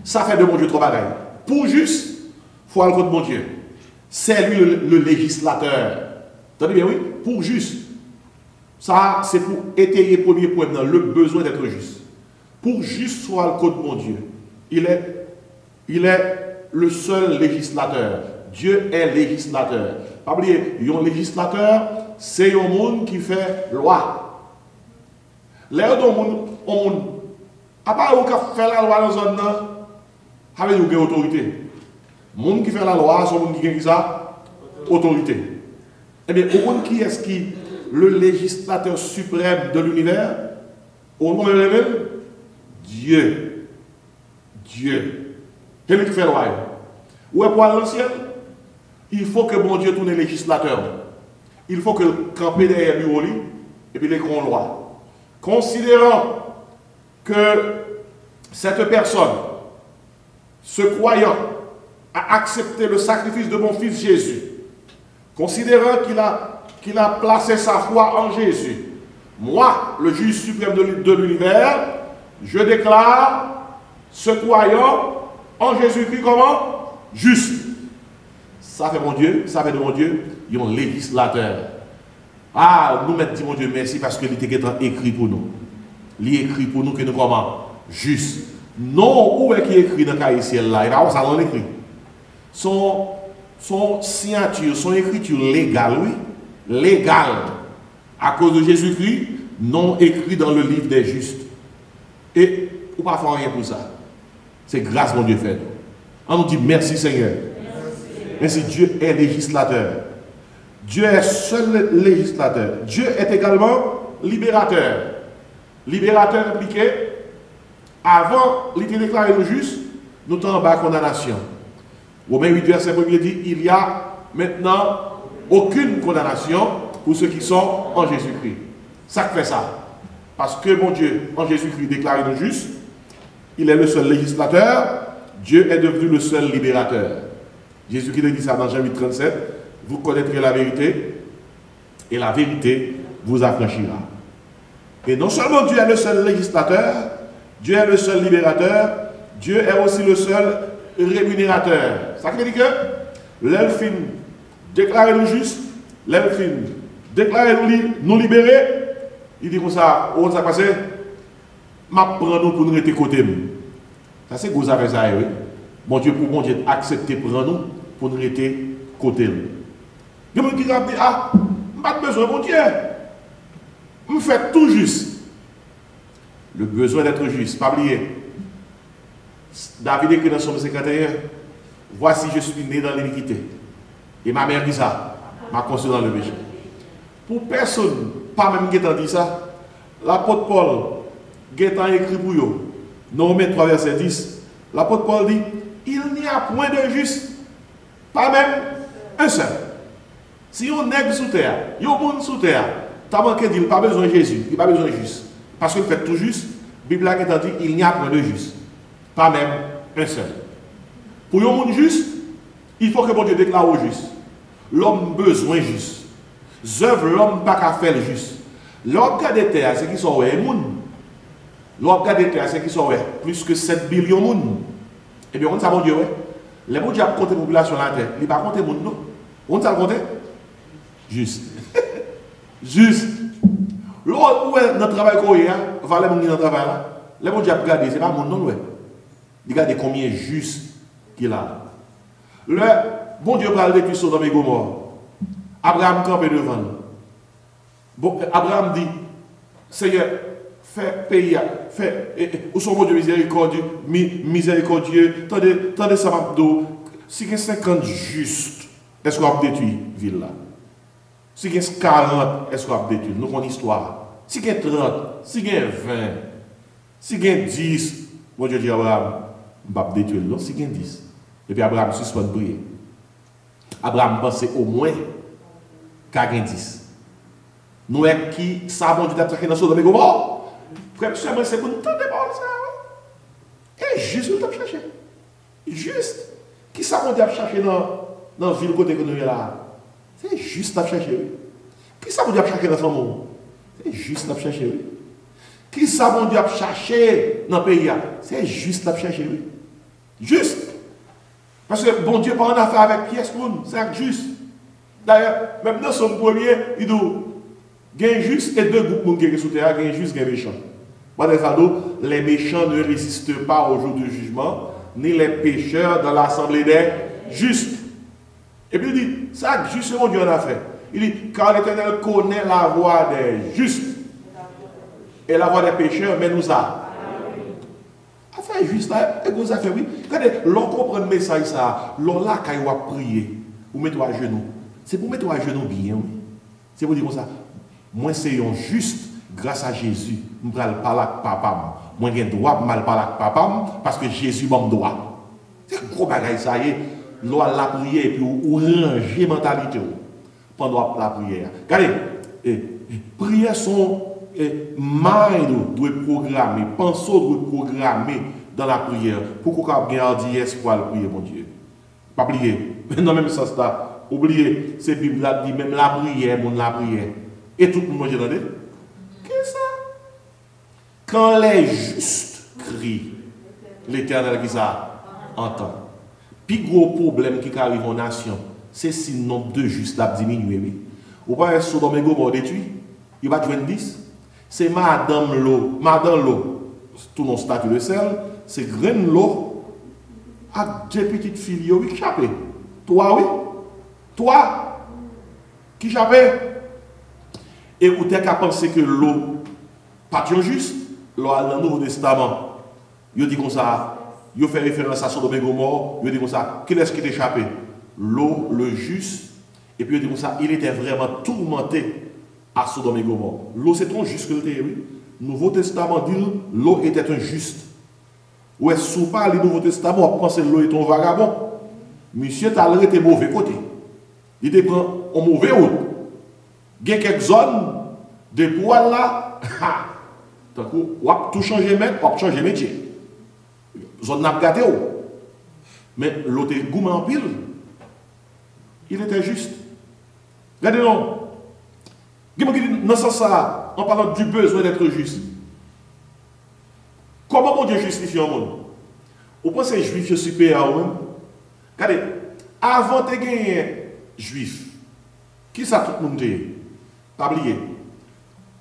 Ça fait de mon Dieu trop bagaille. Pour juste, il faut aller contre mon Dieu. C'est lui le législateur. T'as dit bien oui? Pour juste. Ça, c'est pour étayer premier point dans le besoin d'être juste. Pour juste, soit le contre mon Dieu. Il est le seul législateur. Dieu est législateur. Pas oublier, un législateur, c'est un monde qui fait loi. L'air d'un monde, à part où on fait la loi dans une zone, avec une autorité. Le monde qui fait la loi, c'est le monde qui a ça, autorité. Eh bien, au monde qui est-ce qui le législateur suprême de l'univers? Au nom de Dieu. Dieu. C'est lui qui fait la loi. Où est pour aller dans le ciel? Il faut que mon Dieu tourne législateur. Il faut que camper derrière lui et puis les grands lois. Considérant que cette personne, ce croyant, a accepté le sacrifice de mon fils Jésus, considérant qu'il a placé sa foi en Jésus, moi, le juge suprême de l'univers, je déclare ce croyant en Jésus-Christ comment? Juste. Ça fait mon Dieu, ça fait de mon Dieu, il y a un législateur. Ah, nous mettons mon Dieu merci parce qu'il était écrit pour nous. Il est écrit pour nous que nous comment? Juste. Non, où est-ce qu'il est écrit dans le cahier ciel là? Il va ça dans l'écrit. Son signature, son écriture légale, oui, légale, à cause de Jésus-Christ, non écrit dans le livre des justes. Et on ne peut pas faire rien pour ça. C'est grâce mon Dieu fait. On nous dit merci Seigneur. Merci, Dieu est législateur. Dieu est seul législateur. Dieu est également libérateur. Libérateur impliqué, avant, il était déclaré le juste, nous sommes en bas de condamnation. Romains 8, verset 1 dit, il n'y a maintenant aucune condamnation pour ceux qui sont en Jésus-Christ. Ça fait ça. Parce que mon Dieu, en Jésus-Christ, déclaré le juste, il est le seul législateur, Dieu est devenu le seul libérateur. Jésus-Christ dit ça dans Jean 8, 37, vous connaîtrez la vérité, et la vérité vous affranchira. Et non seulement Dieu est le seul législateur, Dieu est le seul libérateur, Dieu est aussi le seul rémunérateur. Ça veut dire que l'elfine déclarer le juste, l'elfine déclarer nous libérer, il dit comme ça, où ça passe? Ma prend nous pour nous rester côté. Ça c'est que vous avez ça, oui. Mon Dieu, pour mon Dieu, accepter prendre nous pour nous rester côté. Il y a des gens qui disent, ah, je n'ai pas besoin de mon Dieu. Je fais tout juste. Le besoin d'être juste, pas oublier. David écrit dans Somme 51, voici je suis né dans l'iniquité. Et ma mère dit ça, m'a conçu dans le péché. Pour personne, pas même qui t'a dit ça, l'apôtre Paul, Guettant écrit pour eux. Dans Romains 3, verset 10, l'apôtre Paul dit, il n'y a point de juste, pas même un seul. Si on nègre sous terre, il y a un monde sous terre, tu as manqué de dire, pas besoin de Jésus, il n'y a pas besoin de juste. Parce que le fait tout juste, la Bible a dit, il n'y a point de juste, pas même un seul. Pour un monde juste, il faut que bon Dieu déclare au juste. L'homme besoin juste. Zœuvre l'homme pas qu'à faire juste. L'homme qui a des terres, c'est qui sont ouais, monde. L'homme qui a des terres, c'est qui sont ouais, plus que 7 billions de monde. Et bien, on ça, bon Dieu, ouais. Les bon Dieu a compté la population de la terre. Il n'a pas compté le monde, non. On ça le compter? Juste. Juste. L'autre, où est notre travail qu'on y a, va les gens qui dans le travail là. Les bon Dieu a regardé, c'est pas mon nom, ouais. Il regarde combien juste qu'il a. Le bon Dieu parle depuis Sodome et Gomorrhe. Abraham campé devant. Bon, Abraham dit, Seigneur, fais pays, fais, où sont mon Dieu miséricordieux, tendez ça m'abdo. Si il y a 50 justes, est-ce qu'on va détruire la ville là? Si il y a 40, est-ce qu'on va détruire? Nous avons une histoire. Si il y a 30, si il y a 20, si il y a 10, mon Dieu dit Abraham, je ne vais pas détruire. Non, si il y a 10. Et puis Abraham suspend de prier. Abraham pensait au moins qu'à 10. Nous, qui savons Dieu d'attaquer dans ce domaine, frère, c'est pour nous tenter par ça. Et juste nous t'avons cherché. Juste. Qui savons Dieu chercher dans la ville côté que nous sommes là? C'est juste t'avons cherché. Qui savons Dieu chercher dans son monde? C'est juste t'avons cherché. Qui savons Dieu chercher dans le pays? C'est juste t'avons cherché. Juste. Parce que bon Dieu pas en affaire avec pièce pour nous, c'est juste. D'ailleurs, même dans son premier, il dit, il y a juste et deux groupes qui sont sous terre, il y a juste et méchants. Les méchants ne résistent pas au jour du jugement, ni les pécheurs dans l'assemblée des justes. Et puis il dit, ça juste mon Dieu en a fait. Il dit, car l'Éternel connaît la voie des justes et la voie des pécheurs, mais nous a. Affaire juste là, et vous avez fait oui. Regardez, l'on comprend le message ça, l'on là quand il va prier, ou mettre à genoux. C'est pour mettre à genoux bien, oui. C'est pour dire comme ça. Moi, c'est un juste grâce à Jésus. Je ne vais pas parler avec papa. Moi, j'ai droit de mal parler avec papa parce que Jésus m'a droit. C'est un gros bagage, ça y est. L'on la prière et puis ou ranger la mentalité pendant la prière. Regardez, prières sont mind doit programmer, pensée doit programmer dans la prière pour qu'on ait un espoir prier, mon Dieu. Pas oublier. Dans le même sens là, oubliez, c'est Bible là dit même la prière, mon la prière. Et tout le monde dit, qu'est-ce ça? Quand les justes crient, l'Éternel qui ça entend. Puis gros problème qui arrive en nation, c'est si le nombre de justes a diminué. Ou pas Sodome et Gomorrhe détruit, il va jouer 10. C'est Madame l'eau, tout nos statut de sel, c'est graine l'eau, avec deux petites filles qui chappent. Toi, oui? Toi, qui chappe? Et vous avez qu'à penser que l'eau, pas juste, l'eau dans le Nouveau Testament, il dit comme ça, il fait référence à Sodome et Gomorrhe, il dit comme ça, qui est-ce qui t'a échappé? L'eau, le juste, et puis il dit comme ça, il était vraiment tourmenté à Sodome et Gomorrhe. L'eau, c'est un juste que le théorie. Le Nouveau Testament dit l'eau était un juste. Ou est-ce que pas le Nouveau Testament, on pense que l'eau est un vagabond. Monsieur Talre était mauvais côté. Il était prend en mauvais route. Il y a quelques zones de poils là. Donc, on va tout changer mettre, on va changer métier. Zone n'a pas gâté. Mais l'eau était gourmand en pile. Il était juste. Regardez-nous. Dans ce sens-là, en parlant du besoin d'être juste. Comment mon Dieu justifie un monde? Vous pensez que les juifs sont supérieurs à eux-mêmes? Regardez, avant de gagner juif, qui ça tout le monde dit? Pas oublier.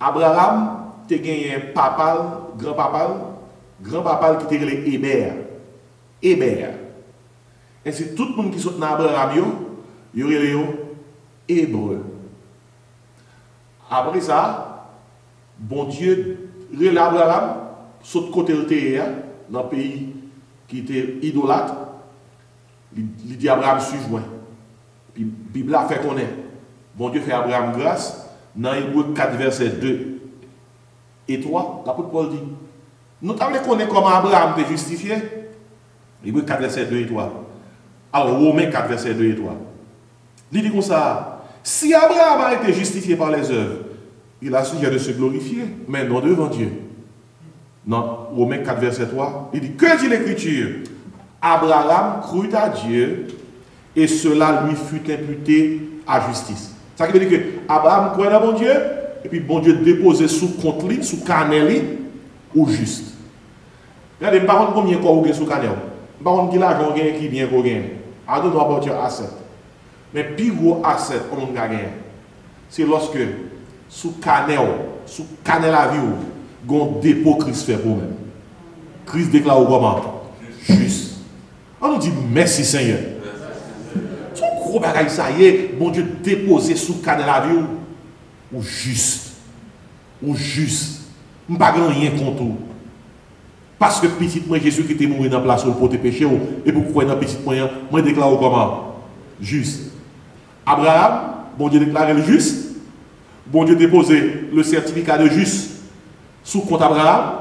Abraham, tu as gagné papal, grand-papal qui t'a gagné Hébert. Hébert. Et c'est tout le monde qui sont dans Abraham, il y aurait les Hébreux. Après ça, bon Dieu, relève Abraham, saute côté de terre, dans le pays qui était idolâtre. Il dit Abraham, suis-moi. Puis la Bible a fait qu'on est. Bon Dieu fait Abraham grâce. Dans Hébreux 4, verset 2 et 3, l'apôtre Paul dit Nous avons connaître comment Abraham était justifié. Hébreux 4, verset 2 et 3. Alors, Romains 4, verset 2 et 3. Il dit comme ça, si Abraham a été justifié par les œuvres, il a sujet de se glorifier, mais non devant Dieu. Non, Romains 4, verset 3, il dit, que dit l'Écriture? Abraham crut à Dieu, et cela lui fut imputé à justice. Ça veut dire que Abraham croyait à bon Dieu, et puis bon Dieu déposait sous compte lui, sous carnet ou juste. Regardez, je ne sais pas combien vous avez sous carnet. Je ne sais pas qui l'argent qui bien qu'on gagne. I don't know about your asset. Mais le plus gros asset qu'on a gagné, c'est lorsque sous carnet la vie, on dépôt Christ fait pour nous. Christ déclare comment? Juste. On nous dit merci Seigneur. Son gros bagage, ça y est, bon Dieu déposé sous carnet la vie ou juste. Ou juste. Je ne pas rien contre vous. Parce que petit moi Jésus qui était mort dans la place pour tes péchés et pour croire dans petit moyen, moi déclare comment? Juste. Abraham, bon Dieu déclaré le juste. Bon Dieu déposé le certificat de juste sous compte Abraham.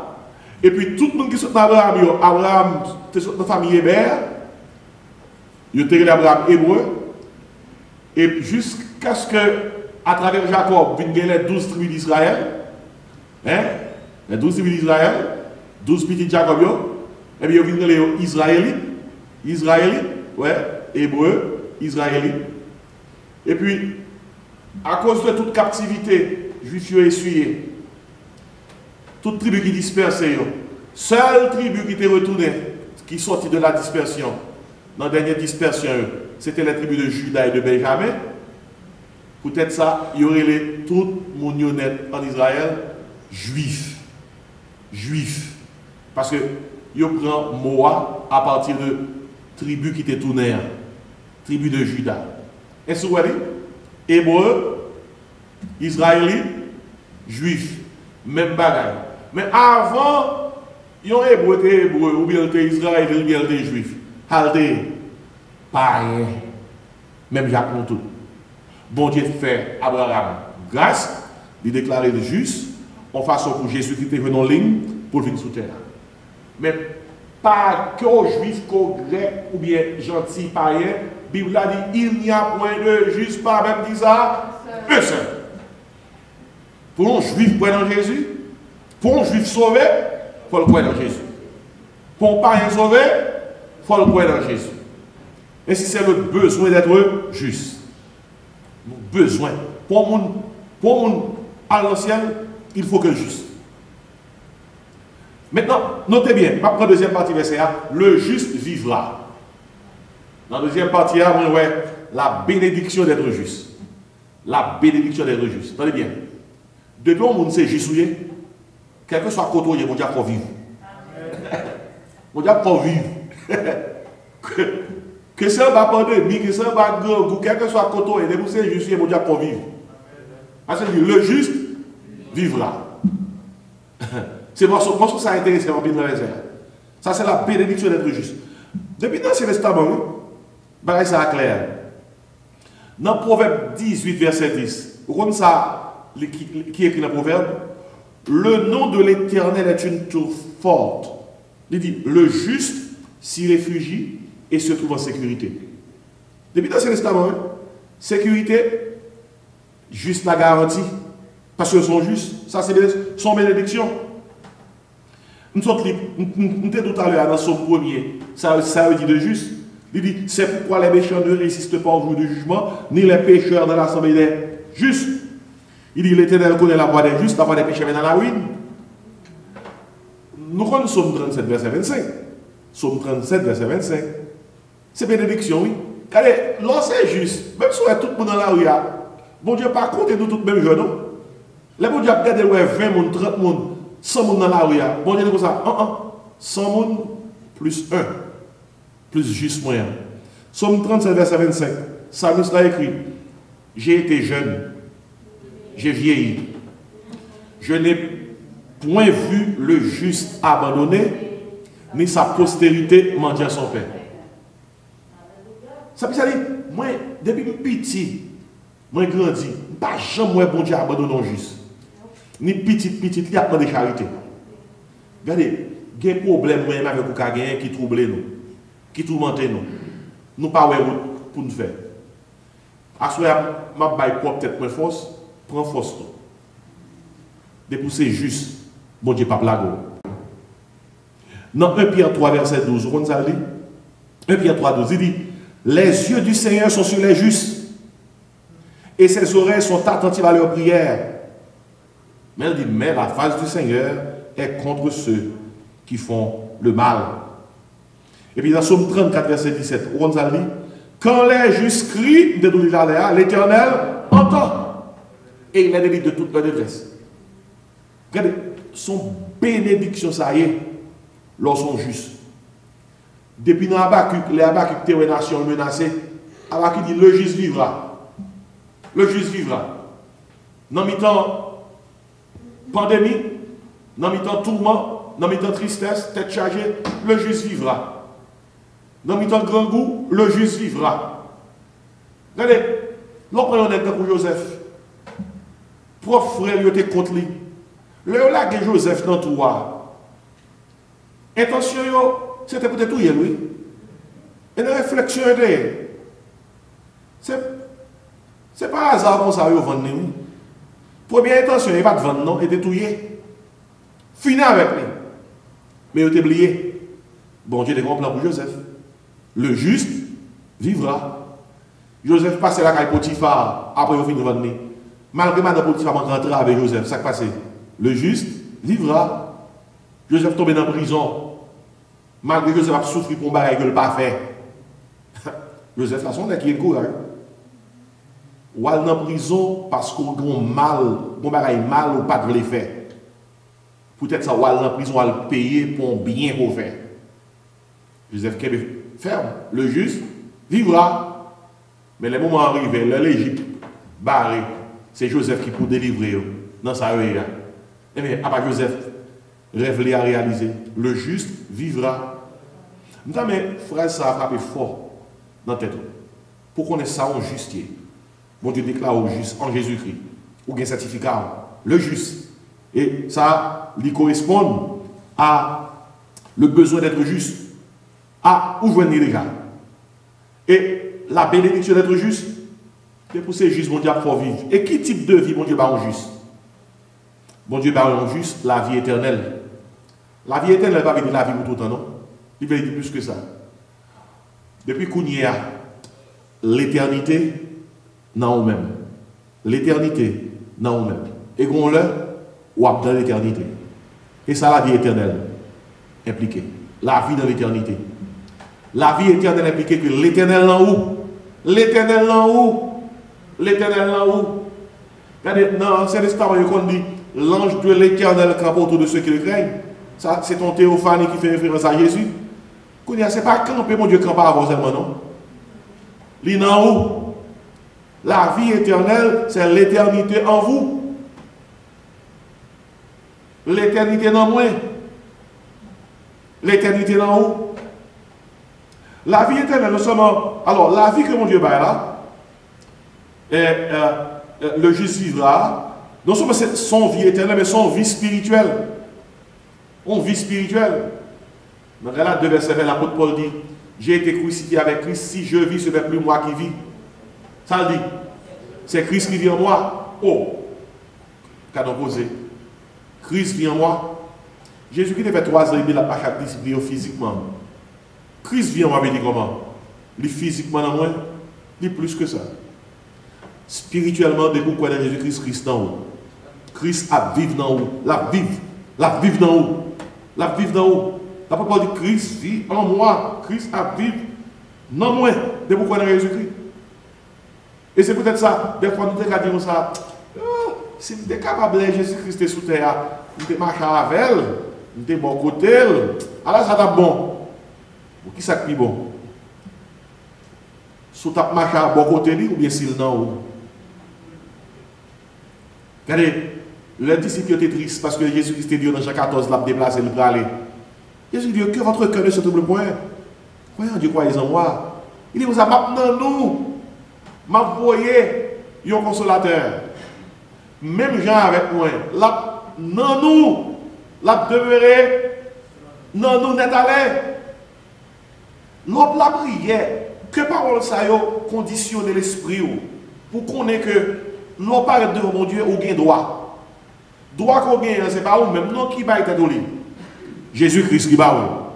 Et puis tout le monde qui sont dans Abraham, Abraham, c'est une famille héberge. Il était Abraham hébreu. Et jusqu'à ce que, à travers Jacob, viennent les 12 tribus d'Israël. Hein? Les 12 tribus d'Israël. 12 petits Jacob, et bien ils viennent les Israélites, ouais, hébreux, Israélites. Et puis, à cause de toute captivité, juifs essuyé, toute tribu qui dispersait, seule tribu qui était retournée, qui sortit de la dispersion, dans la dernière dispersion, c'était la tribu de Juda et de Benjamin. Peut-être ça, il y aurait tout le monde honnête en Israël, juifs. Parce que il prend Moa à partir de tribu qui était tournée, tribu de Juda. Est-ce que vous voyez? Hébreu, Israélite, Juif, même bagaille. Mais avant, il y a un hébreu était hébreu, ou bien il était israélite, ou bien il était juif. Il païen. Même Jacques tout. Bon Dieu fait Abraham grâce, il déclarait le juste, en façon pour Jésus qui était venu en ligne pour venir sous terre. Mais pas qu'aux juifs, qu'aux grecs ou bien gentils païens, la Bible a dit il n'y a point de juste, pas même dit ça, un seul. Pour un juif croire dans Jésus, pour un juif sauvé, il faut le croire dans Jésus. Pour un païen sauvé, il faut le croire dans Jésus. Et si c'est le besoin d'être juste, le besoin, pour mon à l'ancienne, il faut que juste. Maintenant, notez bien, je prends la deuxième partie verset A, le juste vivra. Dans la deuxième partie A, la bénédiction d'être juste. La bénédiction d'être juste. Attendez bien. Depuis que monde s'est juste, quel que soit côté, mon Dieu pour vivre. Mon Dieu pour vivre. Que ça va pandémie, que ça va grand, quel que soit côté, et vous c'est juste, mon Dieu pour vivre. Parce que le juste vivra. C'est pour ça que ça a intéressé en bien dans les airs. Ça, c'est la bénédiction d'être juste. Depuis l'Ancien Testament, ça est clair. Dans Proverbe 18, verset 10, vous connaissez ça, qui écrit dans Proverbe? Le nom de l'Éternel est une tour forte. Il dit, le juste s'y réfugie et se trouve en sécurité. Depuis l'Ancien Testament, sécurité, juste la garantie, parce qu'ils sont justes. Ça, c'est son bénédiction. Nous sommes tout à l'heure dans son premier, ça veut dire de juste. Il dit, c'est pourquoi les méchants ne résistent pas au jour du jugement, ni les pécheurs dans l'assemblée des justes. Il dit, l'Éternel connaît la voie des justes, la voie des pécheurs est dans la ruine. Nous connaissons Somme 37, verset 25. Somme 37, verset 25. C'est bénédiction, oui. Car lorsque c'est juste, même si on est tout le monde dans la rue, bon Dieu, par contre, nous tous même jeunes, non? Là, bon Dieu, regardez, 20 monde, 30 personnes, 100 personnes dans la rue. Bon Dieu, comme ça, 100 personnes plus 1, plus juste moyen. Somme 37, verset 25. Psalmiste a écrit, j'ai été jeune, j'ai vieilli. Je n'ai point vu le juste abandonné, ni sa postérité mendiant son père. Ça veut dire, moi, depuis petit, moi grandi, pas jamais bon Dieu abandonné juste. Ni petit, il y a pas de charité. Regardez, il y a un problème même avec vous qui trouble nous, qui tourmente nous. Nous pas pour nous faire. À ce moment-là, je vais peut-être moins force, prends force. Depuis c'est juste, bon Dieu, pas blague. Dans 1 Pierre 3, verset 12, vous ça dit 1 Pierre 3, 12, il dit les yeux du Seigneur sont sur les justes et ses oreilles sont attentives à leurs prières. Mais il dit mais la face du Seigneur est contre ceux qui font le mal. Et puis dans Somme 34, verset 17, vous ça dit quand les justes crient, l'Éternel entend et il les délivre de toute leur détresse. Regardez, son bénédiction, ça y est, lorsqu'on juste. Depuis dans Habakkuk, les Habakkuk étaient une nation menacée. Habakkuk dit le juste vivra. Le juste vivra. Dans mi-temps pandémie, dans mi-temps tourment, dans mi-temps tristesse, tête chargée, le juste vivra. Dans mi-temps grand goût, le juste vivra. Regardez, lorsqu'on est dans Joseph, propre frère, il était contre lui. Le là que Joseph dans toi. Intention, c'était peut-être tout, lui. Et la réflexion était. C'est pas hasard comme ça, vous vendez. Première intention, il n'y a pas de vendre, non, il était tout. Fini avec lui. Mais il était oublié. Bon Dieu, des grands plans pour Joseph. Le juste vivra. Joseph passait la caille Potiphar, après il finit de vendre. Malgré Madame Potiphar rentrer avec Joseph, ça qui passait. Le juste vivra. Joseph tombé dans la prison. Malgré que Joseph a souffert pour un bagage qu'il n'a pas fait. Joseph, la sonde qui est le courage. Ou aller dans la prison parce qu'on a mal, un bagage mal ou pas de le faire. Peut-être ça, ou aller dans la prison, à le payer pour un bien qu'on fait. Joseph qui est ferme. Le juste vivra. Mais les moments arrivés, l'Égypte barré, c'est Joseph qui peut délivrer dans sa rue. Eh bien, à part Joseph, révélé à réaliser, le juste vivra. Mais frère, ça a frappé fort dans la tête. Pour qu'on ait ça en justier. Bon Dieu déclare au juste en Jésus-Christ. Ou bien certificat, le juste. Et ça lui correspond à le besoin d'être juste. À où joindre déjà. Et la bénédiction d'être juste, c'est pour ces justes, mon Dieu, pour vivre. Et quel type de vie, mon Dieu, en juste? Bon Dieu, en juste, la vie éternelle. La vie éternelle, elle va venir la vie pour tout le temps, non? Il va dire plus que ça. Depuis qu'on y a l'éternité, non ou même. L'éternité, non ou même. Et qu'on l'a, ou dans l'éternité. Et ça, la vie éternelle, impliquée. La vie dans l'éternité. La vie éternelle impliquée que l'éternel en haut. L'éternel en haut. L'éternel en haut. Regardez, non, c'est l'histoire qu'on dit l'ange de l'éternel campe autour de ceux qui le craignent. Ça, c'est ton théophanie qui fait référence à Jésus. Ce n'est pas camper, mon Dieu, camper avant seulement, non? Il est en haut. La vie éternelle, c'est l'éternité en vous. L'éternité dans moi. L'éternité en haut. La vie éternelle, nous sommes. Alors, la vie que mon Dieu bat là, le juste vivra. Non seulement c'est son vie éternelle, mais son vie spirituelle. On vie spirituelle. Dans là, 2 versets, l'apôtre Paul dit j'ai été crucifié avec Christ, si je vis, ce n'est plus moi qui vis. Ça le dit. C'est Christ qui vit en moi. Oh, cadeau posé. Christ vit en moi. Jésus-Christ a fait 3 ans, il n'a pas chaque discipline physiquement. Christ vit en moi, il dit comment? Il physiquement en moi, il plus que ça. Spirituellement, dès que vous connaissez Jésus-Christ, Christ en haut. Christ a vivre dans haut. La vivre dans haut. La vivre dans haut. La parole dit Christ vit en moi. Christ a vivre dans moi. Dès que vous connaissez Jésus-Christ. Et c'est peut-être ça. Des fois, nous disons ça. Si vous êtes capable de Jésus-Christ sous terre, vous êtes marché avec elle, vous êtes bon côté, alors ça t'a bon. Qui ça qui est bon? Si vous avez marché à bon côté, ou bien s'il non? Regardez, les disciples étaient tristes parce que Jésus-Christ dit dans Jean 14, l'a déplacé, il va aller. Jésus dit que votre cœur ne se trouble point. Voyons Dieu, croyez en moi. Il dit, vous avez maintenant nous, m'envoyé un consolateur. Même Jean avec moi, là, non nous, La demeurer, non, nous n'est allé. L'autre la prière, que parole ça yo conditionner l'esprit pour qu'on ait que l'on parle devant mon Dieu ou gain droit. Droit qu'on gagne, c'est pas ou même non qui va être donné. Jésus-Christ qui va.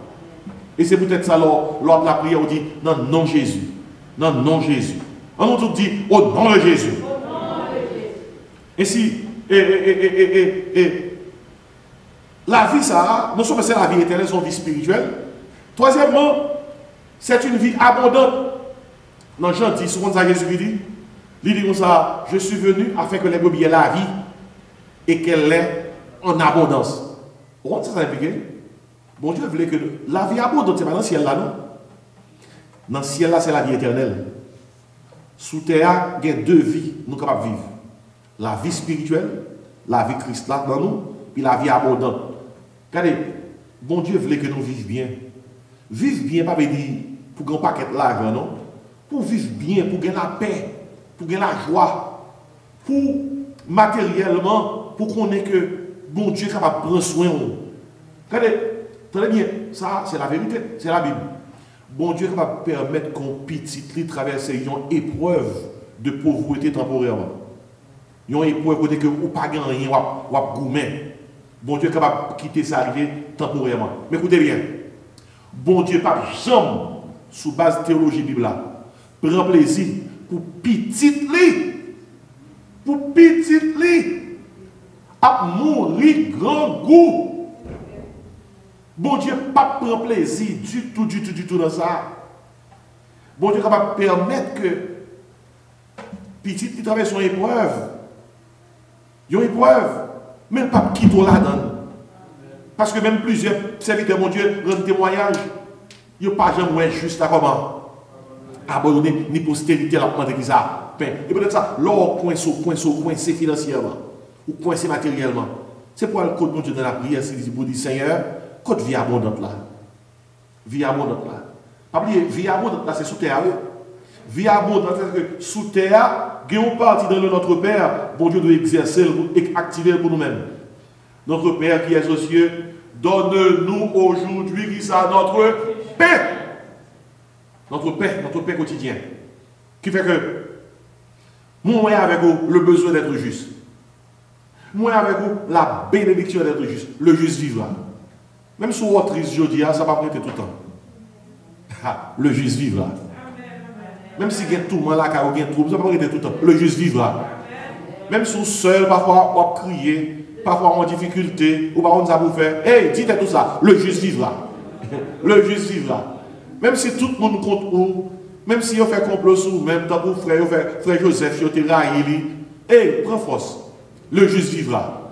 Et c'est peut-être ça l'autre la prière, on dit non, non Jésus. Non, non Jésus. On nous dit au nom de Jésus. Et si, la vie, ça, non seulement c'est la vie éternelle, c'est une vie spirituelle. Troisièmement, c'est une vie abondante. Dans Jean 10, souvent ça Jésus dit, il dit comme ça, je suis venu afin que les brebis aient la vie et qu'elle l'ait en abondance. Vous comprenez ça implique? Bon Dieu voulait que la vie abondante, c'est pas dans le ciel là, non? Dans le ciel là, c'est la vie éternelle. Sous terre, il y a deux vies nous sommes capables de vivre. La vie spirituelle, la vie Christ là dans nous, puis la vie abondante. Regardez, bon Dieu voulait que nous vivions bien. Vivre bien, pas dire pour gagner un paquet de l'argent, non? Pour vivre bien, pour gagner la paix, pour gagner la joie, pour matériellement, pour qu'on ait que bon Dieu est capable de prendre soin de nous. Regardez, très bien, ça c'est la vérité, c'est la Bible. Bon Dieu est capable de permettre qu'on petit traverse une épreuve de pauvreté temporairement. Une épreuve côté que ou pas gagner rien, ou gourmet. Bon Dieu est capable de quitter ça arriver temporairement. Mais écoutez bien. Bon Dieu pas jamais sous base théologie Bible là. Prend plaisir pour petit à mourir grand goût. Bon Dieu pas prend plaisir du tout dans ça. Bon Dieu est capable de permettre que petit qui traverse une épreuve. Une épreuve, même pas quitter là-dedans. Parce que même plusieurs serviteurs de mon Dieu rendent témoignage. Ils n'ont pas jamais juste à comment abandonner ni postérité à la demande qui ça. Et peut-être ça, l'or coincé financièrement ou coincé matériellement. C'est pour le code de Dieu dans la prière, c'est pour dire Seigneur, code vie abondante là. Vie abondante là. Pas oublier, vie abondante là, c'est sous terre. Vie abondante, c'est que sous terre, il y a une partie dans notre Père, bon Dieu doit exercer et activer pour nous-mêmes. Notre Père qui est aux cieux, donne-nous aujourd'hui qui ça notre paix. Notre paix quotidien. Qui fait que moi avec vous le besoin d'être juste. Moi avec vous la bénédiction d'être juste. Le juste vivra. Même si vous êtes triste, je dis, ça ne va pas prêter tout le temps. Le juste vivra. Même si il y a tout le monde là, il y a un trouble, ça ne va pas prêter tout le temps. Le juste vivra. Même si vous seul, parfois, vous criez, parfois en difficulté, ou parfois on nous a faire. Hey, dites tout ça, le juste vivra. Le juste vivra. Même si tout le monde compte où, même si on fait complot sous, même tant que frère Joseph, il a raillé, hey, prends force. Le juste vivra.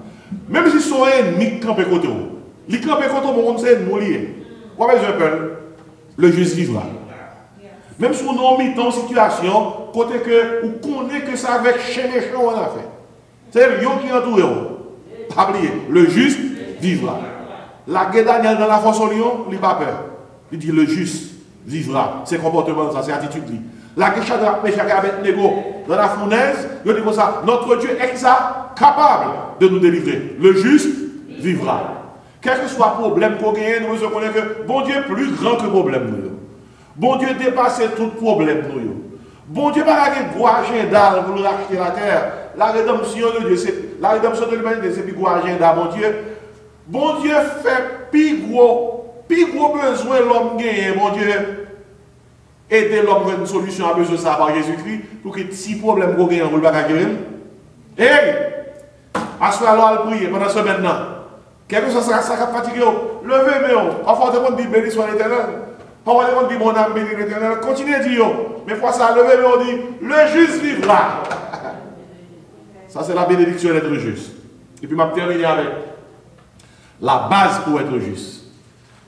Même si son ennemi campe côté où, il campe côté où, on sait nous lier. Quoi besoin de le juste vivra. Même si on a mis dans une situation, côté que, ou connaît que ça avec chez méchant on a fait. C'est lui qui entoure. Pas oublier, le juste vivra. La guerre Daniel dans la force au lion, il n'a pas peur. Il dit le juste vivra. C'est comportement, ça, c'est attitude. La guerre Shadrach, Meshach et Abednego dans la fournaise, il dit comme ça, notre Dieu est capable de nous délivrer. Le juste vivra. Quel que soit le problème qu'on gagne, nous reconnaissons que bon Dieu est plus grand que le problème. Bon Dieu dépasse tout problème. Bon Dieu n'a pas un gros agenda pour nous racheter la terre. La rédemption de Dieu, la rédemption de l'humanité, c'est plus gros agenda, bon Dieu. Bon Dieu fait plus gros besoin l'homme gagne, bon Dieu. Aider l'homme à une solution à besoin de ça par Jésus-Christ pour que si problème qu'on gagne, on ne va pas gagner. Hey! Assois-le prier pendant ce maintenant. Quelque chose ça va fatiguer. Levez-moi. Enfin, on dit béni soit l'éternel. On dit mon âme béni l'éternel. Continuez à dire. Mais fois ça, levez-moi, on dit le juste vivra. Ça, c'est la bénédiction d'être juste. Et puis, je vais terminer avec la base pour être juste.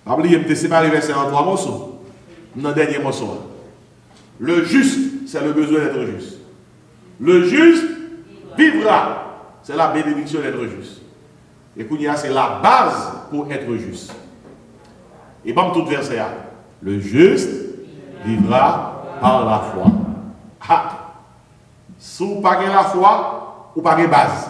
Oubliez, je vais séparer verset en 3 morceaux. Dans le dernier morceau. Le juste, c'est le besoin d'être juste. Le juste vivra. C'est la bénédiction d'être juste. Et Kounia, c'est la base pour être juste. Et bon, tout verset là. Le juste vivra par la foi. Ah! Si vous n'avez pas la foi, vous n'avez pas de base.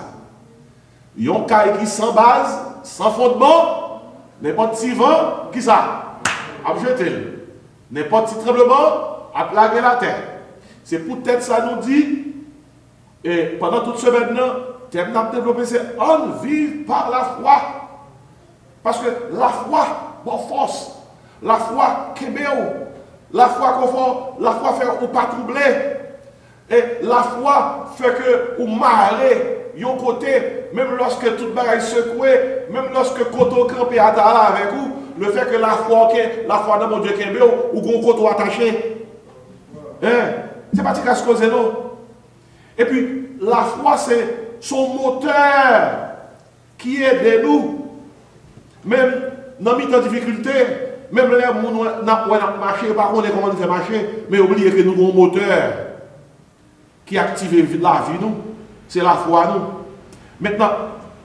Yon cas qui sans base, sans fondement, n'importe petit vent, qui ça? A jeté. N'importe petit tremblement, a plagué la terre. C'est peut-être ça nous dit, et pendant toute semaine, thème n'a développé, c'est on vit par la foi. Parce que la foi, bon force, la foi kébéo, la foi confort, la foi fait ou pas troubler. Et la foi fait que ou marrer, yon côté, même lorsque toute bagaille secouée, même lorsque koto campé à là avec vous, le fait que la foi dans mon Dieu kébéo, ou gon koto attaché. Hein? C'est pas ce cause non. Et puis, la foi, c'est son moteur qui aide nous. Même dans mes difficultés, même les gens qui ont marché, par contre, comment on fait marcher, mais oubliez que nous avons un moteur qui active la vie, nous. C'est la foi, nous. Maintenant,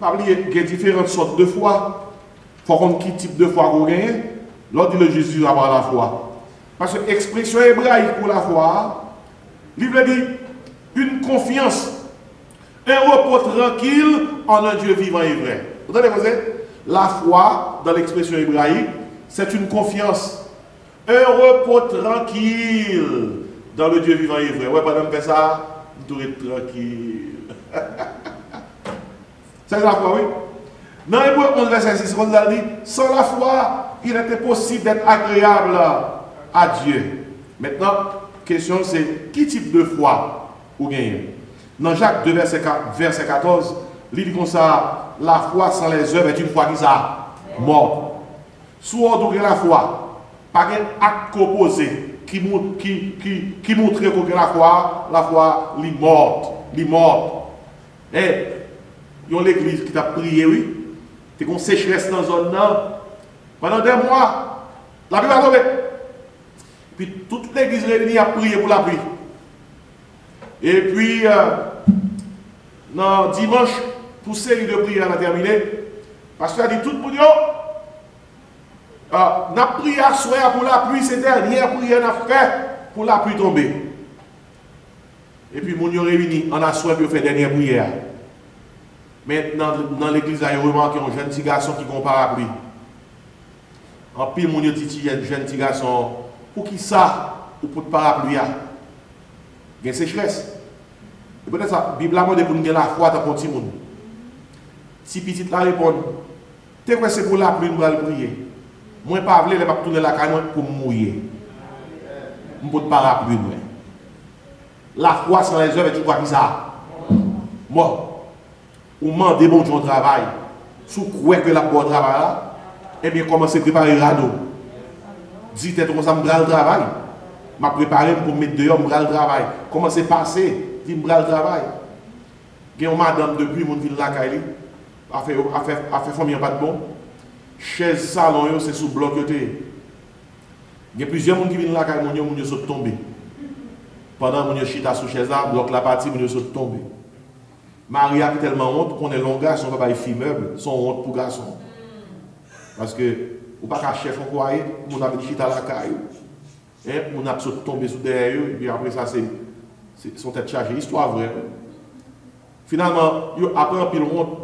pas oublier qu'il y a différentes sortes de foi. Il faut qu'on quel type de foi qu'on gagne. L'autre dit le Jésus avoir la foi. Parce que l'expression hébraïque pour la foi, l'Bible dit une confiance, un repos tranquille en un Dieu vivant et vrai. Vous entendez quoi c'est? La foi, dans l'expression hébraïque, c'est une confiance, un repos tranquille dans le Dieu vivant et vrai. Ouais, pendant que ça, vous serez tranquille. C'est la foi, oui. Dans Hébreux 11, verset 6, on a dit, sans la foi, il était possible d'être agréable à Dieu. Maintenant, question c'est, quel type de foi vous gagnez? Dans Jacques 2, verset 14, il dit comme ça, la foi sans les œuvres est une foi qui ça morte. Soit la foi, pas un acte opposé qui montre que la foi est morte. Et il y a l'église qui t'a prié, oui. Tu as une sécheresse dans la zone. Pendant 2 mois, la pluie va tomber. Puis toute l'église réunie a prié pour la pluie. Et puis, dans dimanche, pour série de prières, on a terminé. Parce qu'il a dit tout le monde, on a prié à soir pour la pluie, c'est dernière prière qu'on a fait pour la pluie tomber. Et puis, on a réuni, on a soir pour faire dernière prière. Maintenant, dans l'église, il y a remarqué un jeune petit garçon qui compare à la pluie. En pile, on a dit un jeune petit garçon, pour qui ça, ou pour le parapluie, il y a une sécheresse. Et peut-être ça, la Bible a demandé pour nous la foi dans le petit monde. Si petit la répond, tu sais c'est pour la pluie, nous allons prier. Moi, pas voulu, je vais tourner la canon pour mouiller. Je ne peux pas parapluie. La foi sans les œuvres, tu crois que ça? Moi, ou demandez bon Dieu travail. Si vous croyez que la bonne travail là, eh bien, commencez à préparer le radeau. Dites comme ça, je vais le travail. Je vais préparer pour mettre dehors, je vais le travail. Commencez à passer, dites je vais le travail. Il y a une madame depuis mon ville là, a fait famille pas de bon. Chaise salon, c'est sous bloc. Il y a plusieurs gens qui viennent là, ils sont tombés. Pendant que je suis sous chaise là, bloc la partie, ils sont tombés. Maria a tellement honte qu'on est long garçon, on va pas fille meuble, son honte pour garçon. Parce que, ou pas qu'un chef en croyait, on a dit à la caille, on a tombé sous derrière, et puis après ça, c'est son tête chargée, histoire vraie. Finalement, après un pile honte,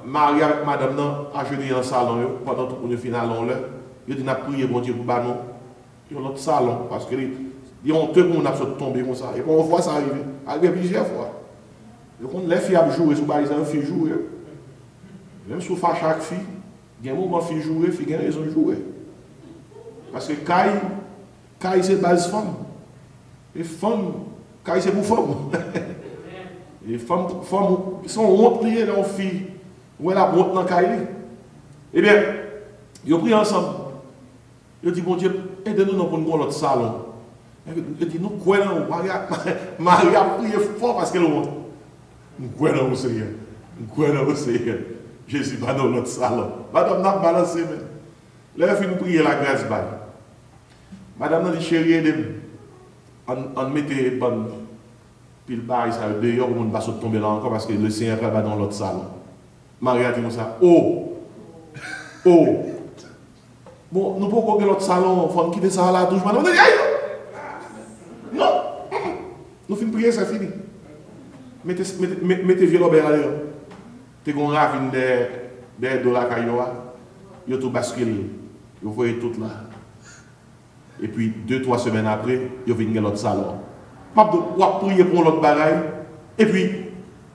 Marie avec madame a jeûné dans le salon, pendant tout le final, il a dit, on a prié, bon Dieu, pour banon, dans l'autre salon, parce que ils ont deux qu'on a tombé comme ça, et on voit ça arriver plusieurs fois. Donc, les filles ont joué, si les filles jouent, même si on fait chaque fille, il y a un moment où les filles jouent, les filles ont raison de jouer. Parce que Kai c'est base femme. Et femme, Kai c'est pour femme. Et femmes sont honte liées dans les filles. Où elle a honte dans Kai. Eh bien, ils ont pris ensemble. Ils ont dit, bon Dieu, aidez-nous pour nous dans l'autre salon. Ils ont dit, nous croyons, Marie a prié fort parce qu'elle a honte. Nous croyons au Seigneur. Nous croyons au Seigneur. Jésus va dans notre salon. Madame n'a pas balancé. Là, elle fait nous prier la grâce. Madame n'a dit, chérie, on mettait bonne pile barre, ça dehors, on ne va pas tomber là encore parce que le Seigneur va dans l'autre salon. Marie a dit comme ça, oh. Bon, nous pouvons que l'autre salon, il faut quitter ça à la douche. Madame a dit, non. Nous finissons de prier, c'est fini. Mettez vieux Robert à l'air. Tu as une ravine derrière de la cailloua, ils ont tout basculé. Ils voyaient tout là. Et puis, 2-3 semaines après, ils viennent dans l'autre salon. Je vais prier pour l'autre bagaille. Et puis,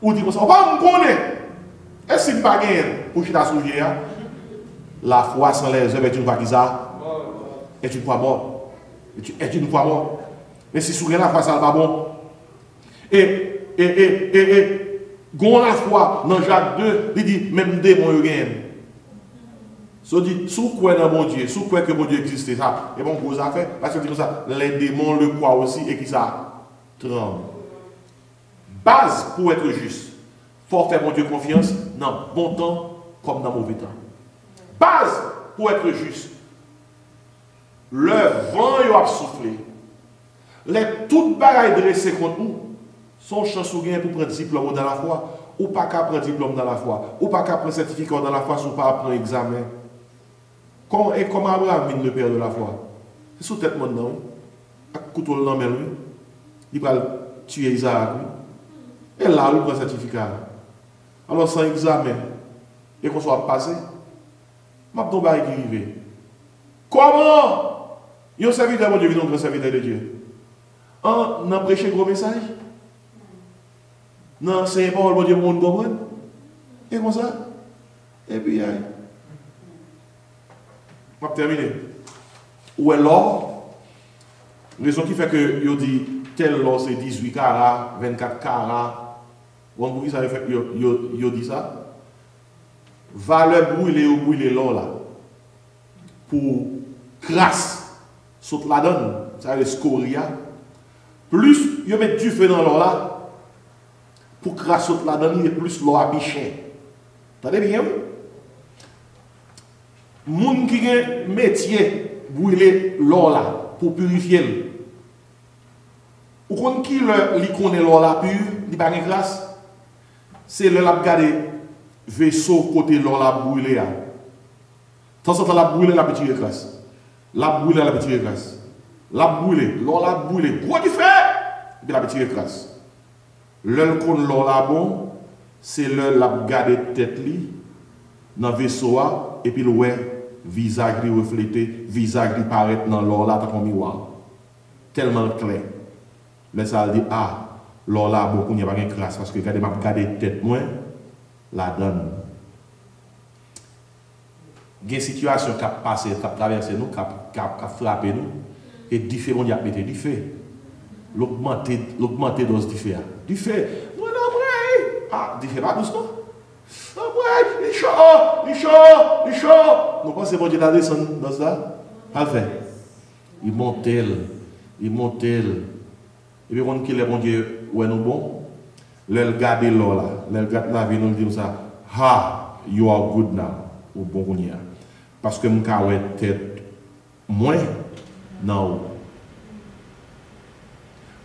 on dit comme ça, on va me connaître. Est-ce que pas gagné pour chita souvier? La foi sans les œuvres est une foi qui ça? Est une foi morte. Est une foi morte. Mais si souviens la foi, ça va pas bon. Gon la foi dans Jacques 2, il dit même démon yo gagne. So dit sous quoi dans bon Dieu, sous quoi que bon Dieu existe ça. Et bon gros affaire parce que dit comme ça, les démons le croient aussi et qui ça tremble. Base pour être juste. Faut faire mon Dieu confiance dans bon temps comme dans mauvais temps. Base pour être juste. Le vent yo a soufflé. Les toutes bagailles dressées contre nous. Son chance ou gain pour prendre diplôme dans la foi, ou pas qu'à prendre diplôme dans la foi, ou pas qu'à prendre certificat dans la foi, ou pas prendre examen. Et comme Abraham vient le père de la foi, c'est sous tête maintenant, avec couteau dans la main, il va tuer Isaac. Et là, il prend certificat. Alors sans examen, et qu'on soit passé, je vais tomber qui arrive. Comment il y a un serviteur de Dieu, il y a un serviteur de Dieu. On a prêché un gros message. Non, c'est pas le bon Dieu pour nous comprendre. Et comme ça. Et puis, on va terminer. Où est l'or? Raison qui fait que yo dit tel l'or c'est 18 carats, 24 carats. Vous comprenez ça fait yo dit ça? Valeur brûler l'or là. Pour crasse saute la donne, ça le scoria. Plus yo met du feu dans l'or là. Pour crasse saute la donne, il est plus l'or à picher. Attendez bien? Moun qui a un métier brûler l'or là pour purifier. Ou qu'on qui li connaît l'or là pur, il pas de grâce. C'est le l'a garder vaisseau côté l'or là brûler là. Tant ça la brûler la petite grâce. La brûler la petite grâce. La brûler, l'or là brûler, gros du feu. Et puis la petite grâce. Le qu'on l'or là bon, c'est le l'a garder tête li dans vaisseau et puis le ouais visage lui reflété, visage lui paraît dans l'or là comme miroir. Tellement clair. Là ça dit ah, l'or là beaucoup n'y a pas de grâce parce que regardez m'a garder tête moins la donne. Il y a une situation qui a passé, qui a traversé nous, qui a frappé nous et différents y a mis du feu. L'augmenter dose du feu. Du feu. Non non ah, du feu pas doucement. Ah ouais, il chaud. Nous pensons que Dieu a descendu dans ça. Pas fait. Il monte. Et puis quand il est bon Dieu, ouais nous bon. L'elle garde l'or là. L'elle garde la vie, nous dit ça. Ha, you are good now. Ou bon qu'on y a. Parce que m'ka ouais tête moins non.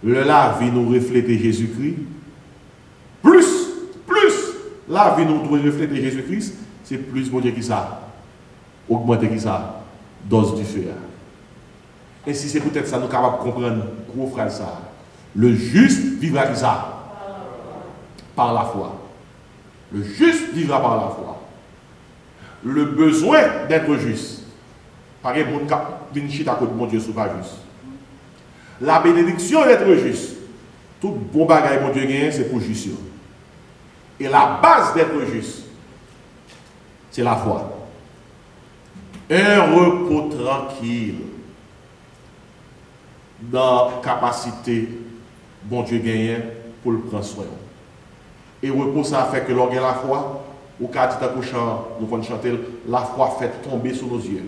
Le la vie nous reflète Jésus-Christ. Plus la vie nous doit refléter Jésus-Christ, c'est plus bon Dieu qui ça. Augmenter qui ça. Dose du feu. Et si c'est peut-être ça, nous sommes capables de comprendre, gros frère ça. Le juste vivra qui ça. Par la foi. Le juste vivra par la foi. Le besoin d'être juste. Par exemple, mon chita côté mon Dieu, ce n'est pas juste. La bénédiction d'être juste. Tout bon bagage mon Dieu gagne, c'est pour juste. Et la base d'être juste, c'est la foi. Un repos tranquille dans la capacité bon Dieu gagne pour le prendre soin. Et repos ça fait que l'on a la foi, ou quand tu as nous pouvons chanter, la foi fait tomber sous nos yeux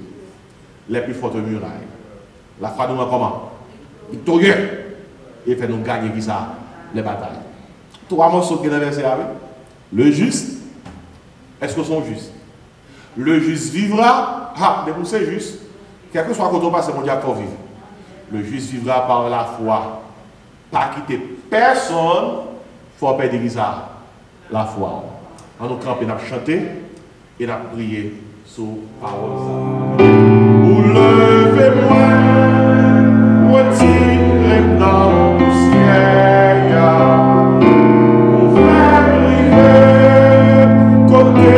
les plus fortes murailles. La foi nous comment? Victorieux. Et fait nous gagner qui ça? Les batailles. Trois morceaux qui sont versés avec. Le juste, est-ce que sont justes? Le juste vivra, mais vous c'est juste, quel que soit quand on passe, mon Dieu pour vivre. Le juste vivra par la foi, pas quitter personne, il faut pas dire ça, la foi. On nous camper, on a chanté et on a prié sur parole. Vous levez-moi, retirez dans le ciel. Côté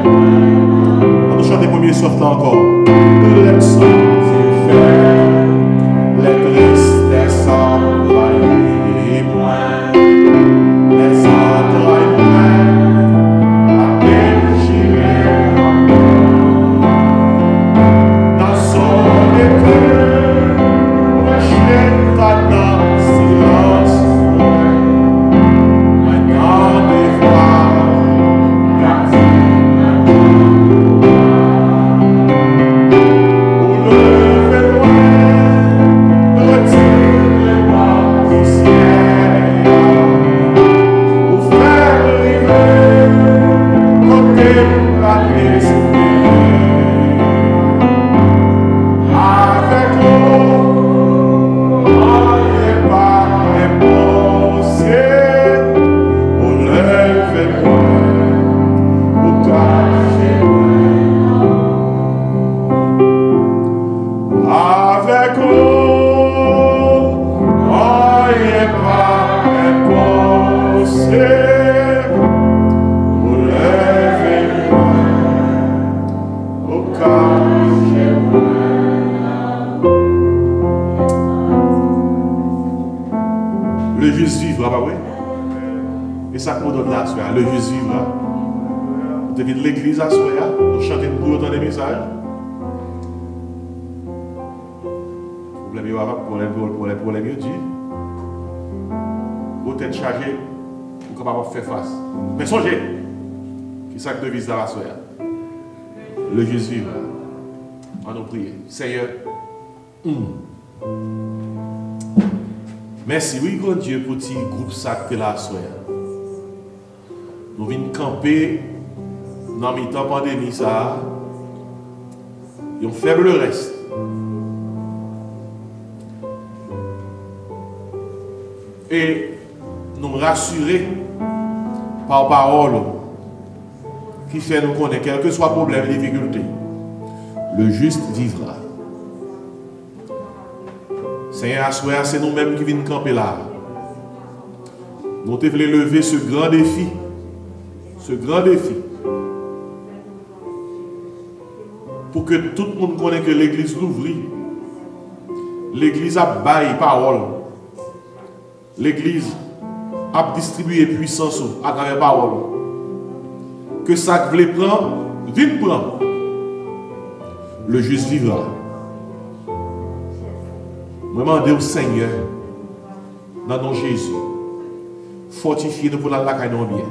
On nous chante les premiers soft là encore. Les sons faits, les tristesses envahissent moins, les entrailles pleines à déchirer encore. Dans son éclat, le chien dans silence, maintenant des fois. Le juste vivra, bah oui. Et ça nous donne là, le juste vivra. Depuis l'église à soi, nous chantons pour autant des messages. Problème, il dit. Vous êtes chargé pour capable faire face. Mais songez, qui ça que devise là, soi. Le juste vivra. On nous prie. Seigneur. Merci, oui, grand Dieu, pour petit groupe sacré là, soir. Nous venons camper dans le temps pandémie, ça. Et on fait le reste. Et nous rassurer par parole qui fait nous connaître, quel que soit problème et difficulté, le juste vivra. Seigneur, c'est nous-mêmes qui venons camper là. Nous devons lever ce grand défi. Ce grand défi. Pour que tout le monde connaisse que l'église l'ouvre. L'église a baillé parole. L'église a distribué puissance à travers parole. Que ça que vous prendre, vite prendre. Le juste vivra. Je demande au Seigneur, dans le nom de Jésus, fortifiez-nous pour la caille non bien.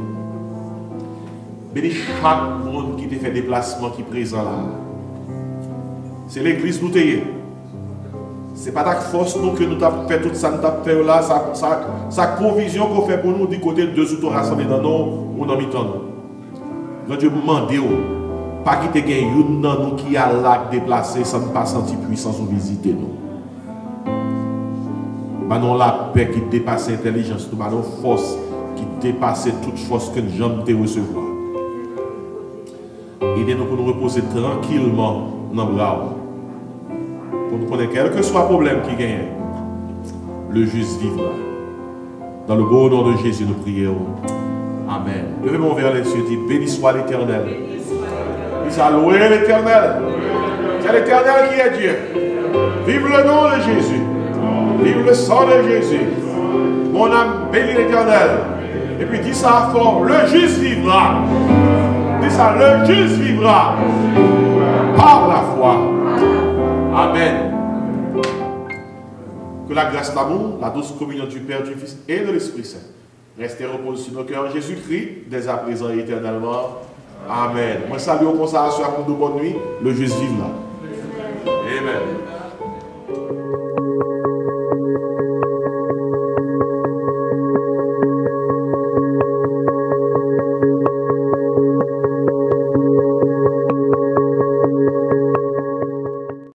Bénis chaque monde qui te fait déplacement qui est présent là. C'est l'église nous t'ayons. Ce n'est pas ta force nous que nous avons fait tout ça, nous avons fait là, sa provision qu'on fait pour nous du côté de deux ou trois rassemblés dans nous ou dans nous. Donc Dieu demande, pas qu'il te gagne une dans nous qui a là déplacé sans ne pas sentir puissance ou visiter nous. Nous la paix qui dépasse l'intelligence, nous avons force qui dépasse toute force que nous jamais te recevoir. Aidez-nous pour nous reposer tranquillement dans le bras. Pour nous connaître quel que soit le problème qui gagne, le juste vivra. Dans le beau nom de Jésus, nous prions. Amen. Levez-moi vers les cieux, dit béni soit l'Éternel. Dis à louer l'Éternel. C'est l'Éternel qui est Dieu. Vive le nom de Jésus. Vive le sang de Jésus. Mon âme bénit l'Éternel. Et puis dis ça fort, le juste vivra. Dis ça, le juste vivra. Par la foi. Amen. Que la grâce, l'amour, la douce communion du Père, du Fils et de l'Esprit Saint reste et repose sur nos cœurs. Jésus-Christ, dès à présent et éternellement. Amen. Moi, salue au concert pour nous bonne nuit. Le juste vivra. Amen.